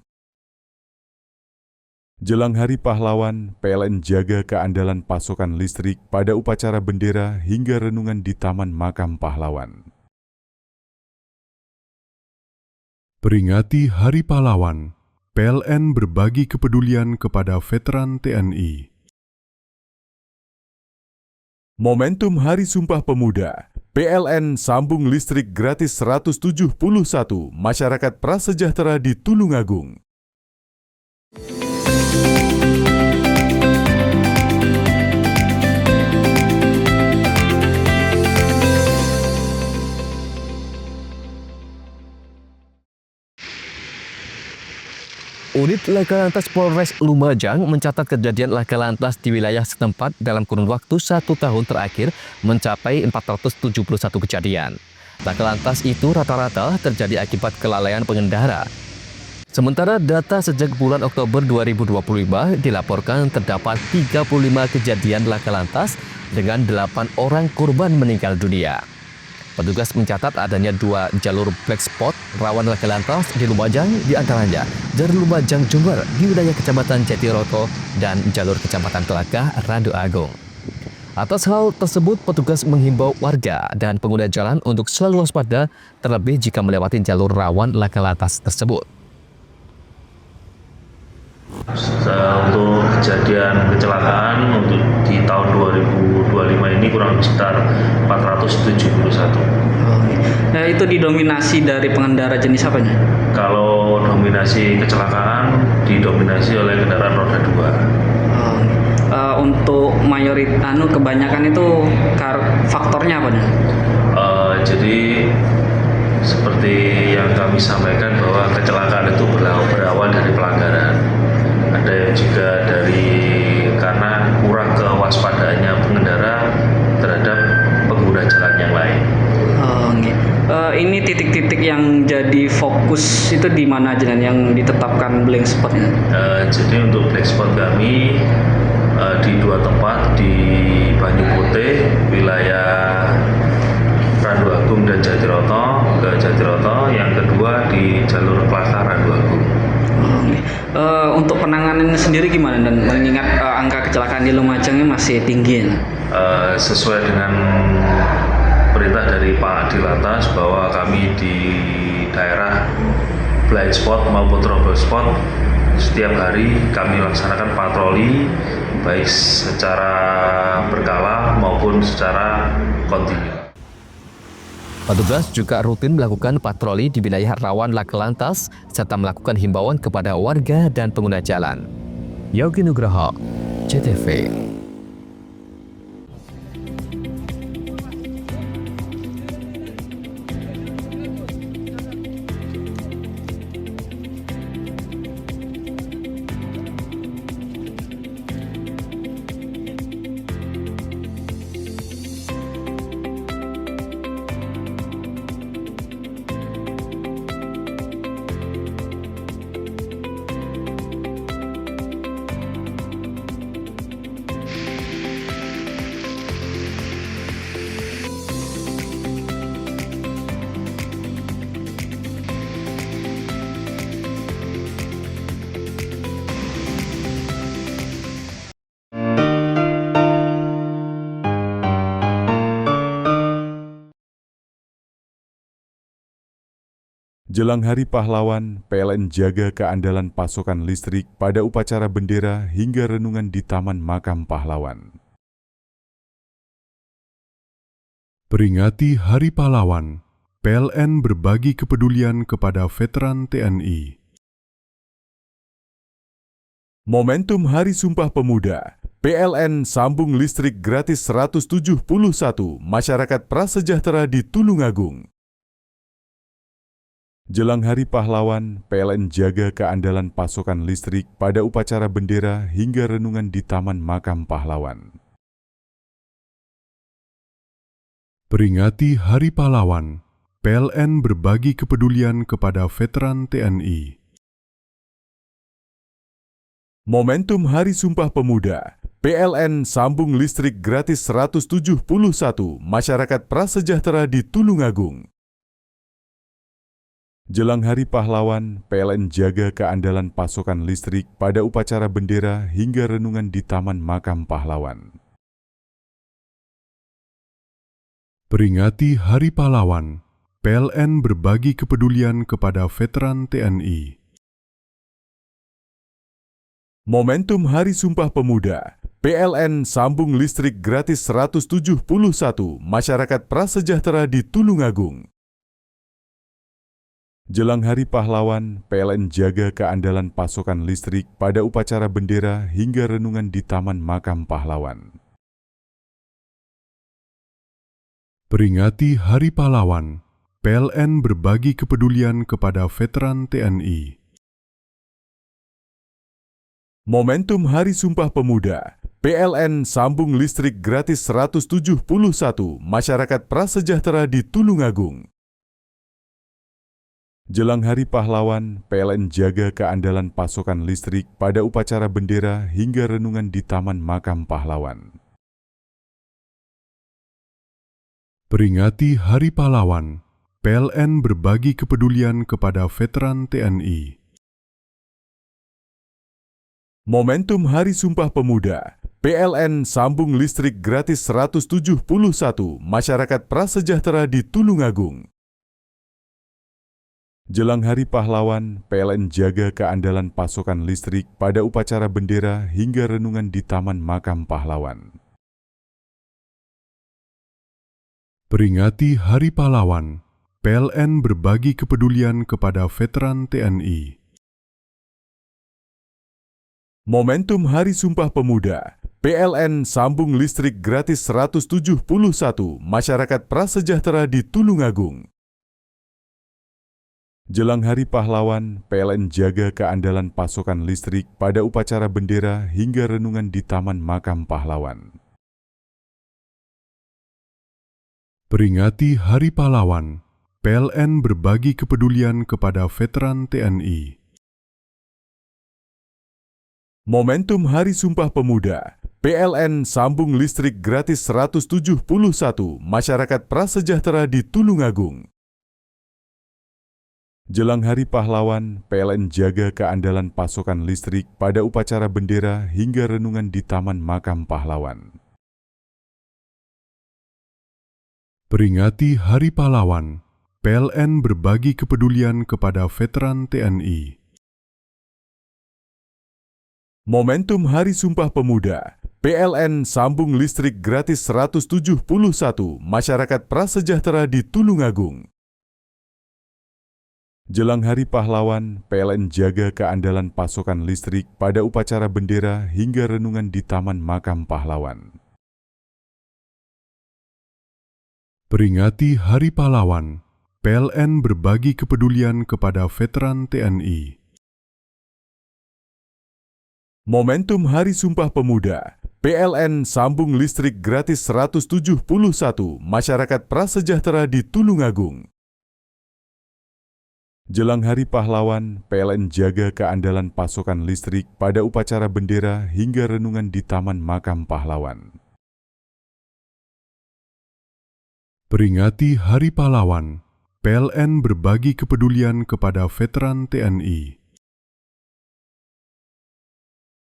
Jelang Hari Pahlawan, PLN jaga keandalan pasokan listrik pada upacara bendera hingga renungan di Taman Makam Pahlawan. Peringati Hari Pahlawan, PLN berbagi kepedulian kepada veteran TNI. Momentum Hari Sumpah Pemuda, PLN sambung listrik gratis 171 masyarakat prasejahtera di Tulungagung. Unit Laka Lantas Polres Lumajang mencatat kejadian laka lantas di wilayah setempat dalam kurun waktu 1 tahun terakhir mencapai 471 kejadian. Laka lantas itu rata-rata terjadi akibat kelalaian pengendara. Sementara data sejak bulan Oktober 2025 dilaporkan terdapat 35 kejadian laka lantas dengan 8 orang korban meninggal dunia. Petugas mencatat adanya 2 jalur black spot rawan laka lantas di Lumajang, di antaranya jalur Lumajang Jember di wilayah Kecamatan Jatiroto dan jalur Kecamatan Telaka Randu Agung. Atas hal tersebut, petugas menghimbau warga dan pengguna jalan untuk selalu waspada, terlebih jika melewati jalur rawan laka lantas tersebut. Untuk kejadian kecelakaan untuk di tahun 2025 ini kurang lebih sekitar 471. Nah, itu didominasi dari pengendara jenis apanya? Kalau dominasi kecelakaan didominasi oleh kendaraan roda 2. untuk kebanyakan itu faktornya apa nih? Jadi seperti yang kami sampaikan bahwa kecelakaan itu berawal dari pelanggaran. Ada yang juga karena kurang kewaspadaannya pengendara terhadap pengguna jalan yang lain. Ini titik-titik yang jadi fokus itu di mana aja yang ditetapkan blank spotnya? Jadi untuk blank spot kami di 2 tempat, di Banyu Putih, wilayah Randu Agung dan Jatiroto, yang kedua di jalur Klakar Randu Agung. Untuk penanganannya sendiri gimana, dan mengingat angka kecelakaan di Lumajang masih tinggi? Sesuai dengan perintah dari Pak Dilantas bahwa kami di daerah blind spot maupun trouble spot setiap hari kami laksanakan patroli baik secara berkala maupun secara kontinu. Petugas juga rutin melakukan patroli di wilayah rawan laka lantas serta melakukan himbauan kepada warga dan pengguna jalan. Yogi Nugroho, CTV. Jelang Hari Pahlawan, PLN jaga keandalan pasokan listrik pada upacara bendera hingga renungan di Taman Makam Pahlawan. Peringati Hari Pahlawan, PLN berbagi kepedulian kepada veteran TNI. Momentum Hari Sumpah Pemuda, PLN sambung listrik gratis 171 masyarakat prasejahtera di Tulungagung. Jelang Hari Pahlawan, PLN jaga keandalan pasokan listrik pada upacara bendera hingga renungan di Taman Makam Pahlawan. Peringati Hari Pahlawan, PLN berbagi kepedulian kepada veteran TNI. Momentum Hari Sumpah Pemuda, PLN sambung listrik gratis 171 masyarakat prasejahtera di Tulungagung. Jelang Hari Pahlawan, PLN jaga keandalan pasokan listrik pada upacara bendera hingga renungan di Taman Makam Pahlawan. Peringati Hari Pahlawan, PLN berbagi kepedulian kepada veteran TNI. Momentum Hari Sumpah Pemuda, PLN sambung listrik gratis 171 masyarakat prasejahtera di Tulungagung. Jelang Hari Pahlawan, PLN jaga keandalan pasokan listrik pada upacara bendera hingga renungan di Taman Makam Pahlawan. Peringati Hari Pahlawan, PLN berbagi kepedulian kepada veteran TNI. Momentum Hari Sumpah Pemuda, PLN sambung listrik gratis 171 masyarakat prasejahtera di Tulungagung. Jelang Hari Pahlawan, PLN jaga keandalan pasokan listrik pada upacara bendera hingga renungan di Taman Makam Pahlawan. Peringati Hari Pahlawan, PLN berbagi kepedulian kepada veteran TNI. Momentum Hari Sumpah Pemuda, PLN sambung listrik gratis 171 masyarakat prasejahtera di Tulungagung. Jelang Hari Pahlawan, PLN jaga keandalan pasokan listrik pada upacara bendera hingga renungan di Taman Makam Pahlawan. Peringati Hari Pahlawan, PLN berbagi kepedulian kepada veteran TNI. Momentum Hari Sumpah Pemuda, PLN sambung listrik gratis 171 masyarakat prasejahtera di Tulungagung. Jelang Hari Pahlawan, PLN jaga keandalan pasokan listrik pada upacara bendera hingga renungan di Taman Makam Pahlawan. Peringati Hari Pahlawan, PLN berbagi kepedulian kepada veteran TNI. Momentum Hari Sumpah Pemuda, PLN sambung listrik gratis 171 masyarakat prasejahtera di Tulungagung. Jelang Hari Pahlawan, PLN jaga keandalan pasokan listrik pada upacara bendera hingga renungan di Taman Makam Pahlawan. Peringati Hari Pahlawan, PLN berbagi kepedulian kepada veteran TNI. Momentum Hari Sumpah Pemuda, PLN sambung listrik gratis 171 masyarakat prasejahtera di Tulungagung. Jelang Hari Pahlawan, PLN jaga keandalan pasokan listrik pada upacara bendera hingga renungan di Taman Makam Pahlawan. Peringati Hari Pahlawan, PLN berbagi kepedulian kepada veteran TNI. Momentum Hari Sumpah Pemuda, PLN sambung listrik gratis 171 masyarakat prasejahtera di Tulungagung. Jelang Hari Pahlawan, PLN jaga keandalan pasokan listrik pada upacara bendera hingga renungan di Taman Makam Pahlawan. Peringati Hari Pahlawan, PLN berbagi kepedulian kepada veteran TNI.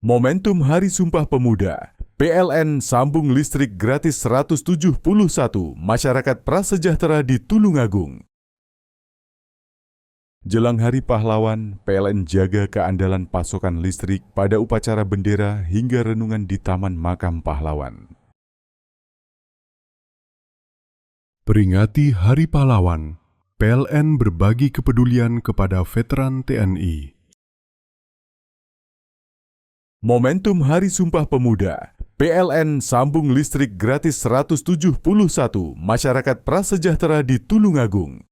Momentum Hari Sumpah Pemuda, PLN sambung listrik gratis 171 masyarakat prasejahtera di Tulungagung. Jelang Hari Pahlawan, PLN jaga keandalan pasokan listrik pada upacara bendera hingga renungan di Taman Makam Pahlawan. Peringati Hari Pahlawan, PLN berbagi kepedulian kepada veteran TNI. Momentum Hari Sumpah Pemuda, PLN sambung listrik gratis 171 masyarakat prasejahtera di Tulungagung.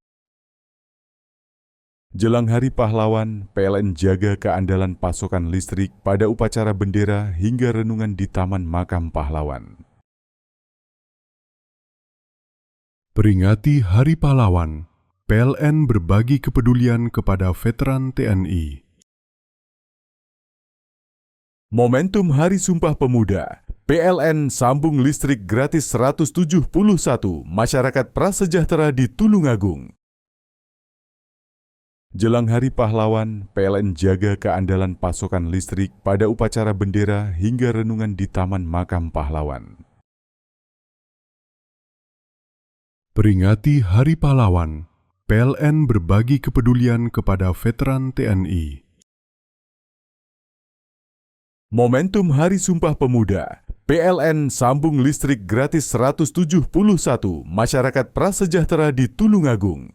Jelang Hari Pahlawan, PLN jaga keandalan pasokan listrik pada upacara bendera hingga renungan di Taman Makam Pahlawan. Peringati Hari Pahlawan, PLN berbagi kepedulian kepada veteran TNI. Momentum Hari Sumpah Pemuda, PLN sambung listrik gratis 171 masyarakat prasejahtera di Tulungagung. Jelang Hari Pahlawan, PLN jaga keandalan pasokan listrik pada upacara bendera hingga renungan di Taman Makam Pahlawan. Peringati Hari Pahlawan, PLN berbagi kepedulian kepada veteran TNI. Momentum Hari Sumpah Pemuda, PLN sambung listrik gratis 171 masyarakat prasejahtera di Tulungagung.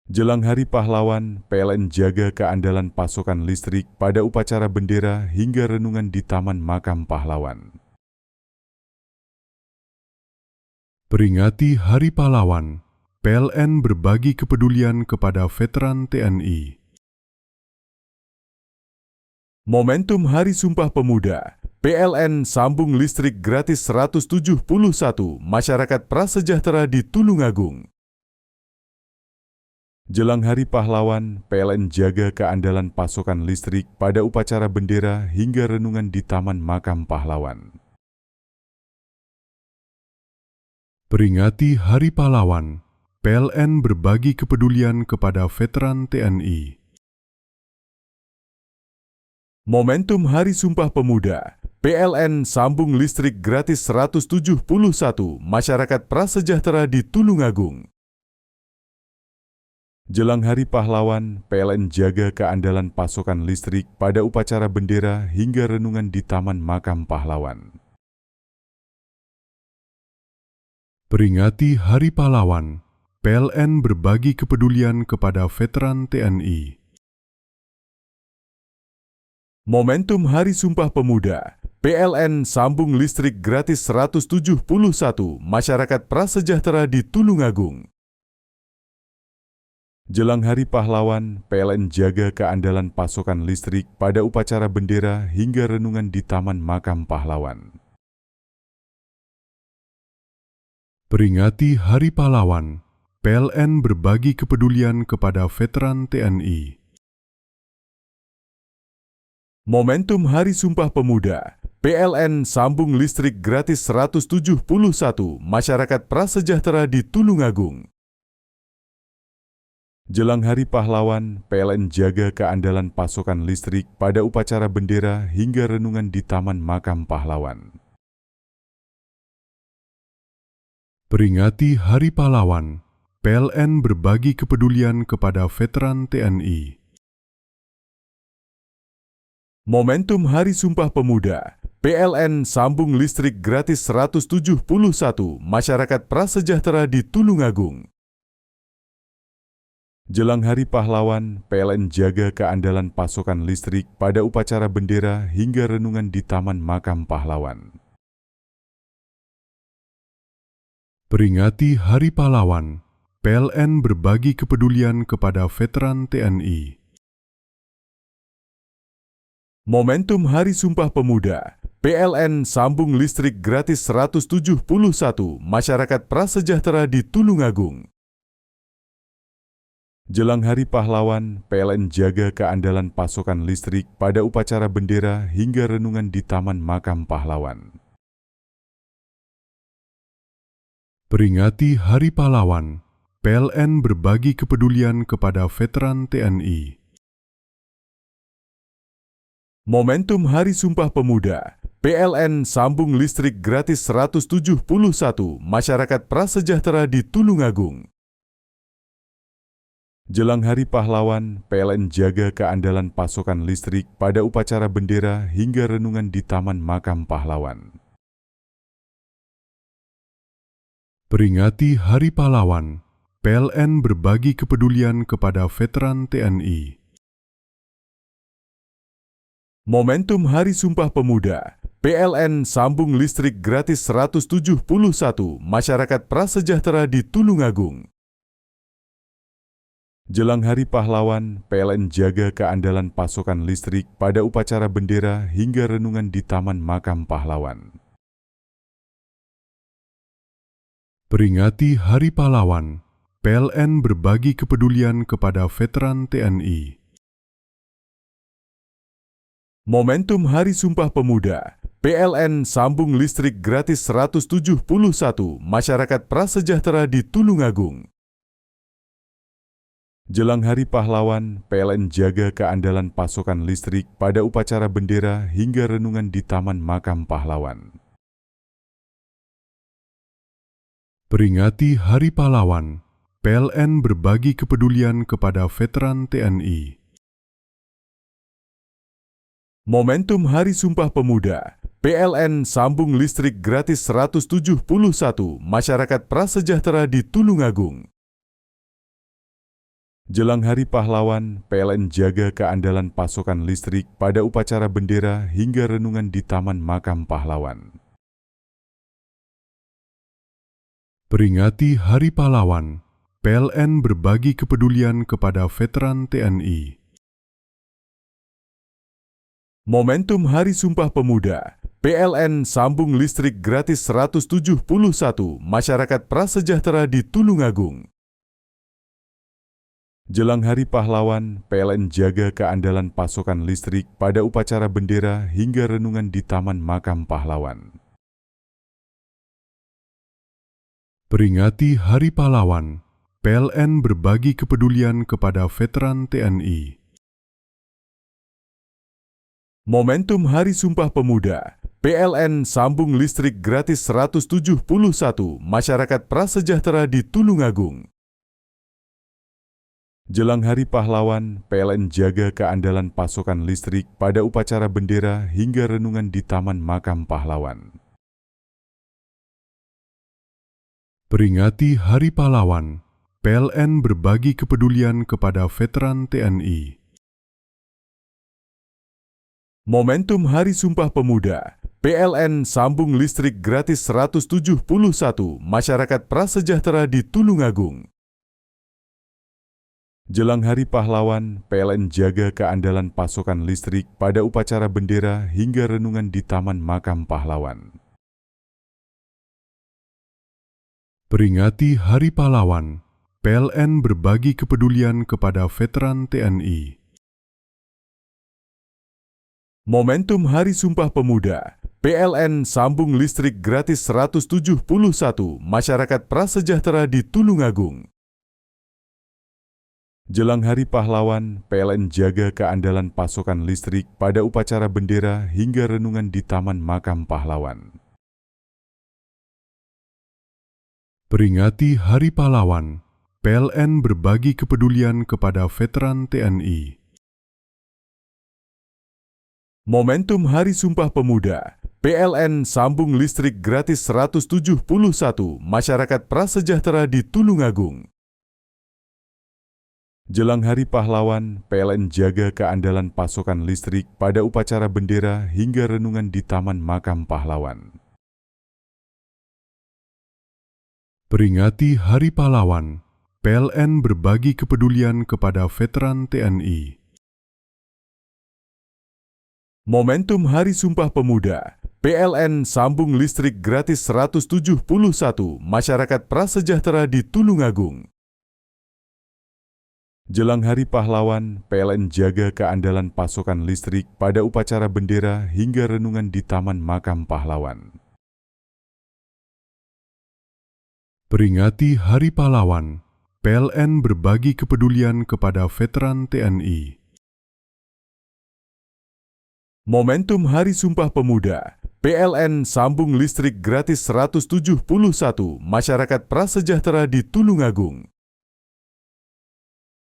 Jelang Hari Pahlawan, PLN jaga keandalan pasokan listrik pada upacara bendera hingga renungan di Taman Makam Pahlawan. Peringati Hari Pahlawan, PLN berbagi kepedulian kepada veteran TNI. Momentum Hari Sumpah Pemuda, PLN sambung listrik gratis 171 masyarakat prasejahtera di Tulungagung. Jelang Hari Pahlawan, PLN jaga keandalan pasokan listrik pada upacara bendera hingga renungan di Taman Makam Pahlawan. Peringati Hari Pahlawan, PLN berbagi kepedulian kepada veteran TNI. Momentum Hari Sumpah Pemuda, PLN sambung listrik gratis 171 masyarakat prasejahtera di Tulungagung. Jelang Hari Pahlawan, PLN jaga keandalan pasokan listrik pada upacara bendera hingga renungan di Taman Makam Pahlawan. Peringati Hari Pahlawan, PLN berbagi kepedulian kepada veteran TNI. Momentum Hari Sumpah Pemuda, PLN sambung listrik gratis 171 masyarakat prasejahtera di Tulungagung. Jelang Hari Pahlawan, PLN jaga keandalan pasokan listrik pada upacara bendera hingga renungan di Taman Makam Pahlawan. Peringati Hari Pahlawan, PLN berbagi kepedulian kepada veteran TNI. Momentum Hari Sumpah Pemuda, PLN sambung listrik gratis 171 masyarakat prasejahtera di Tulungagung. Jelang Hari Pahlawan, PLN jaga keandalan pasokan listrik pada upacara bendera hingga renungan di Taman Makam Pahlawan. Peringati Hari Pahlawan, PLN berbagi kepedulian kepada veteran TNI. Momentum Hari Sumpah Pemuda, PLN sambung listrik gratis 171 masyarakat prasejahtera di Tulungagung. Jelang Hari Pahlawan, PLN jaga keandalan pasokan listrik pada upacara bendera hingga renungan di Taman Makam Pahlawan. Peringati Hari Pahlawan, PLN berbagi kepedulian kepada veteran TNI. Momentum Hari Sumpah Pemuda, PLN sambung listrik gratis 171 masyarakat prasejahtera di Tulungagung. Jelang Hari Pahlawan, PLN jaga keandalan pasokan listrik pada upacara bendera hingga renungan di Taman Makam Pahlawan. Peringati Hari Pahlawan, PLN berbagi kepedulian kepada veteran TNI. Momentum Hari Sumpah Pemuda, PLN sambung listrik gratis 171 masyarakat prasejahtera di Tulungagung. Jelang Hari Pahlawan, PLN jaga keandalan pasokan listrik pada upacara bendera hingga renungan di Taman Makam Pahlawan. Peringati Hari Pahlawan, PLN berbagi kepedulian kepada veteran TNI. Momentum Hari Sumpah Pemuda, PLN sambung listrik gratis 171 masyarakat prasejahtera di Tulungagung. Jelang Hari Pahlawan, PLN jaga keandalan pasokan listrik pada upacara bendera hingga renungan di Taman Makam Pahlawan. Peringati Hari Pahlawan, PLN berbagi kepedulian kepada veteran TNI. Momentum Hari Sumpah Pemuda, PLN sambung listrik gratis 171 masyarakat prasejahtera di Tulungagung. Jelang Hari Pahlawan, PLN jaga keandalan pasokan listrik pada upacara bendera hingga renungan di Taman Makam Pahlawan. Peringati Hari Pahlawan, PLN berbagi kepedulian kepada veteran TNI. Momentum Hari Sumpah Pemuda, PLN sambung listrik gratis 171 masyarakat prasejahtera di Tulungagung. Jelang Hari Pahlawan, PLN jaga keandalan pasokan listrik pada upacara bendera hingga renungan di Taman Makam Pahlawan. Peringati Hari Pahlawan, PLN berbagi kepedulian kepada veteran TNI. Momentum Hari Sumpah Pemuda, PLN sambung listrik gratis 171 masyarakat prasejahtera di Tulungagung. Jelang Hari Pahlawan, PLN jaga keandalan pasokan listrik pada upacara bendera hingga renungan di Taman Makam Pahlawan. Peringati Hari Pahlawan, PLN berbagi kepedulian kepada veteran TNI. Momentum Hari Sumpah Pemuda, PLN sambung listrik gratis 171 masyarakat prasejahtera di Tulungagung. Jelang Hari Pahlawan, PLN jaga keandalan pasokan listrik pada upacara bendera hingga renungan di Taman Makam Pahlawan. Peringati Hari Pahlawan, PLN berbagi kepedulian kepada veteran TNI. Momentum Hari Sumpah Pemuda, PLN sambung listrik gratis 171 masyarakat prasejahtera di Tulungagung. Jelang Hari Pahlawan, PLN jaga keandalan pasokan listrik pada upacara bendera hingga renungan di Taman Makam Pahlawan. Peringati Hari Pahlawan, PLN berbagi kepedulian kepada veteran TNI. Momentum Hari Sumpah Pemuda, PLN sambung listrik gratis 171 masyarakat prasejahtera di Tulungagung. Jelang Hari Pahlawan, PLN jaga keandalan pasokan listrik pada upacara bendera hingga renungan di Taman Makam Pahlawan. Peringati Hari Pahlawan, PLN berbagi kepedulian kepada veteran TNI. Momentum Hari Sumpah Pemuda, PLN sambung listrik gratis 171 masyarakat prasejahtera di Tulungagung. Jelang Hari Pahlawan, PLN jaga keandalan pasokan listrik pada upacara bendera hingga renungan di Taman Makam Pahlawan. Peringati Hari Pahlawan, PLN berbagi kepedulian kepada veteran TNI. Momentum Hari Sumpah Pemuda, PLN sambung listrik gratis 171 masyarakat prasejahtera di Tulungagung. Jelang Hari Pahlawan, PLN jaga keandalan pasokan listrik pada upacara bendera hingga renungan di Taman Makam Pahlawan. Peringati Hari Pahlawan, PLN berbagi kepedulian kepada veteran TNI. Momentum Hari Sumpah Pemuda, PLN sambung listrik gratis 171 masyarakat prasejahtera di Tulungagung.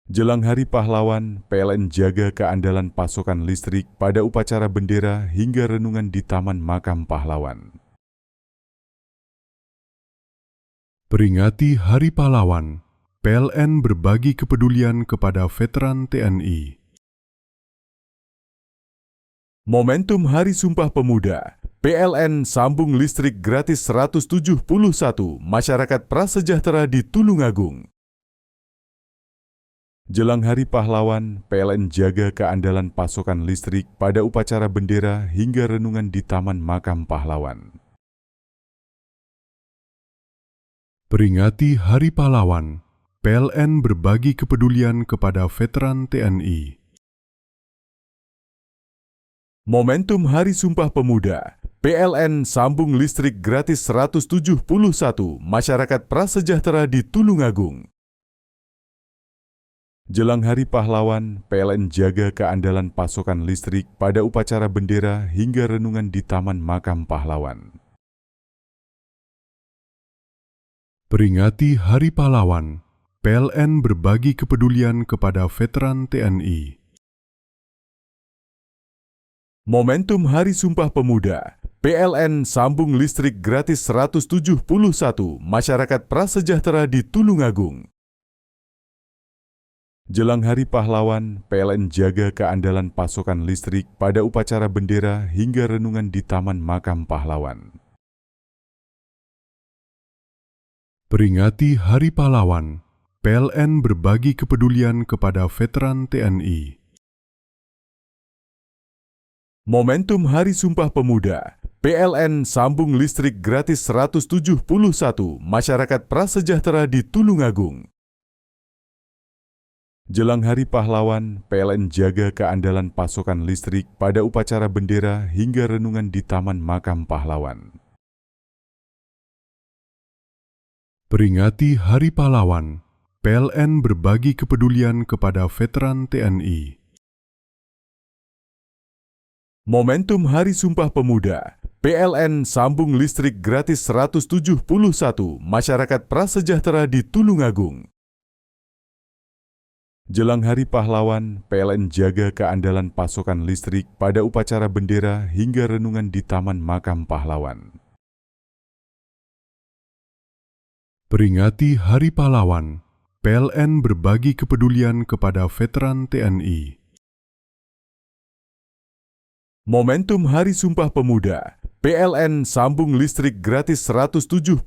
Jelang Hari Pahlawan, PLN jaga keandalan pasokan listrik pada upacara bendera hingga renungan di Taman Makam Pahlawan. Peringati Hari Pahlawan, PLN berbagi kepedulian kepada veteran TNI. Momentum Hari Sumpah Pemuda, PLN sambung listrik gratis 171 masyarakat prasejahtera di Tulungagung. Jelang Hari Pahlawan, PLN jaga keandalan pasokan listrik pada upacara bendera hingga renungan di Taman Makam Pahlawan. Peringati Hari Pahlawan, PLN berbagi kepedulian kepada veteran TNI. Momentum Hari Sumpah Pemuda, PLN sambung listrik gratis 171 masyarakat prasejahtera di Tulungagung. Jelang Hari Pahlawan, PLN jaga keandalan pasokan listrik pada upacara bendera hingga renungan di Taman Makam Pahlawan. Peringati Hari Pahlawan, PLN berbagi kepedulian kepada veteran TNI. Momentum Hari Sumpah Pemuda, PLN sambung listrik gratis 171 masyarakat prasejahtera di Tulungagung. Jelang Hari Pahlawan, PLN jaga keandalan pasokan listrik pada upacara bendera hingga renungan di Taman Makam Pahlawan. Peringati Hari Pahlawan, PLN berbagi kepedulian kepada veteran TNI. Momentum Hari Sumpah Pemuda, PLN sambung listrik gratis 171 masyarakat prasejahtera di Tulungagung. Jelang Hari Pahlawan, PLN jaga keandalan pasokan listrik pada upacara bendera hingga renungan di Taman Makam Pahlawan. Peringati Hari Pahlawan, PLN berbagi kepedulian kepada veteran TNI. Momentum Hari Sumpah Pemuda, PLN sambung listrik gratis 171 masyarakat prasejahtera di Tulungagung. Jelang Hari Pahlawan, PLN jaga keandalan pasokan listrik pada upacara bendera hingga renungan di Taman Makam Pahlawan. Peringati Hari Pahlawan, PLN berbagi kepedulian kepada veteran TNI. Momentum Hari Sumpah Pemuda, PLN sambung listrik gratis 171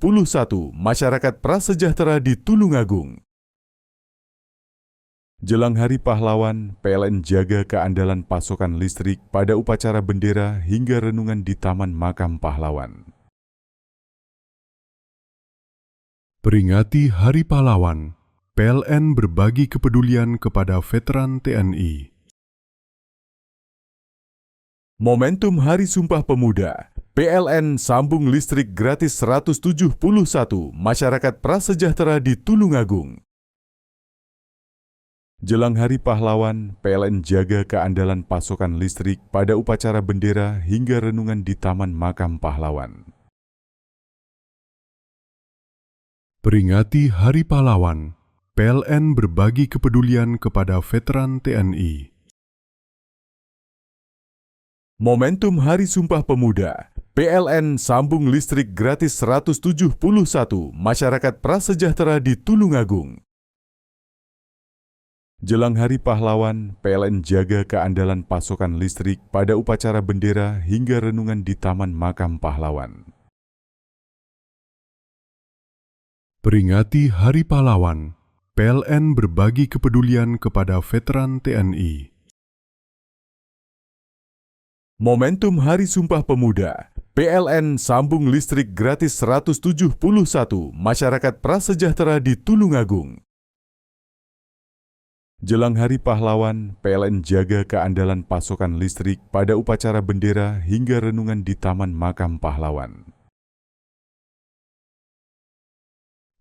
masyarakat prasejahtera di Tulungagung. Jelang Hari Pahlawan, PLN jaga keandalan pasokan listrik pada upacara bendera hingga renungan di Taman Makam Pahlawan. Peringati Hari Pahlawan, PLN berbagi kepedulian kepada veteran TNI. Momentum Hari Sumpah Pemuda, PLN sambung listrik gratis 171 masyarakat prasejahtera di Tulungagung. Jelang Hari Pahlawan, PLN jaga keandalan pasokan listrik pada upacara bendera hingga renungan di Taman Makam Pahlawan. Peringati Hari Pahlawan, PLN berbagi kepedulian kepada veteran TNI. Momentum Hari Sumpah Pemuda, PLN sambung listrik gratis 171 masyarakat prasejahtera di Tulungagung. Jelang Hari Pahlawan, PLN jaga keandalan pasokan listrik pada upacara bendera hingga renungan di Taman Makam Pahlawan. Peringati Hari Pahlawan, PLN berbagi kepedulian kepada veteran TNI. Momentum Hari Sumpah Pemuda, PLN sambung listrik gratis 171 masyarakat prasejahtera di Tulungagung. Jelang Hari Pahlawan, PLN jaga keandalan pasokan listrik pada upacara bendera hingga renungan di Taman Makam Pahlawan.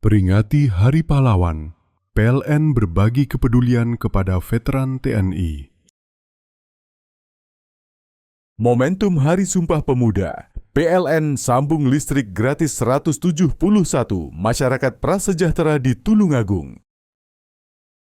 Peringati Hari Pahlawan, PLN berbagi kepedulian kepada veteran TNI. Momentum Hari Sumpah Pemuda, PLN sambung listrik gratis 171 masyarakat prasejahtera di Tulungagung.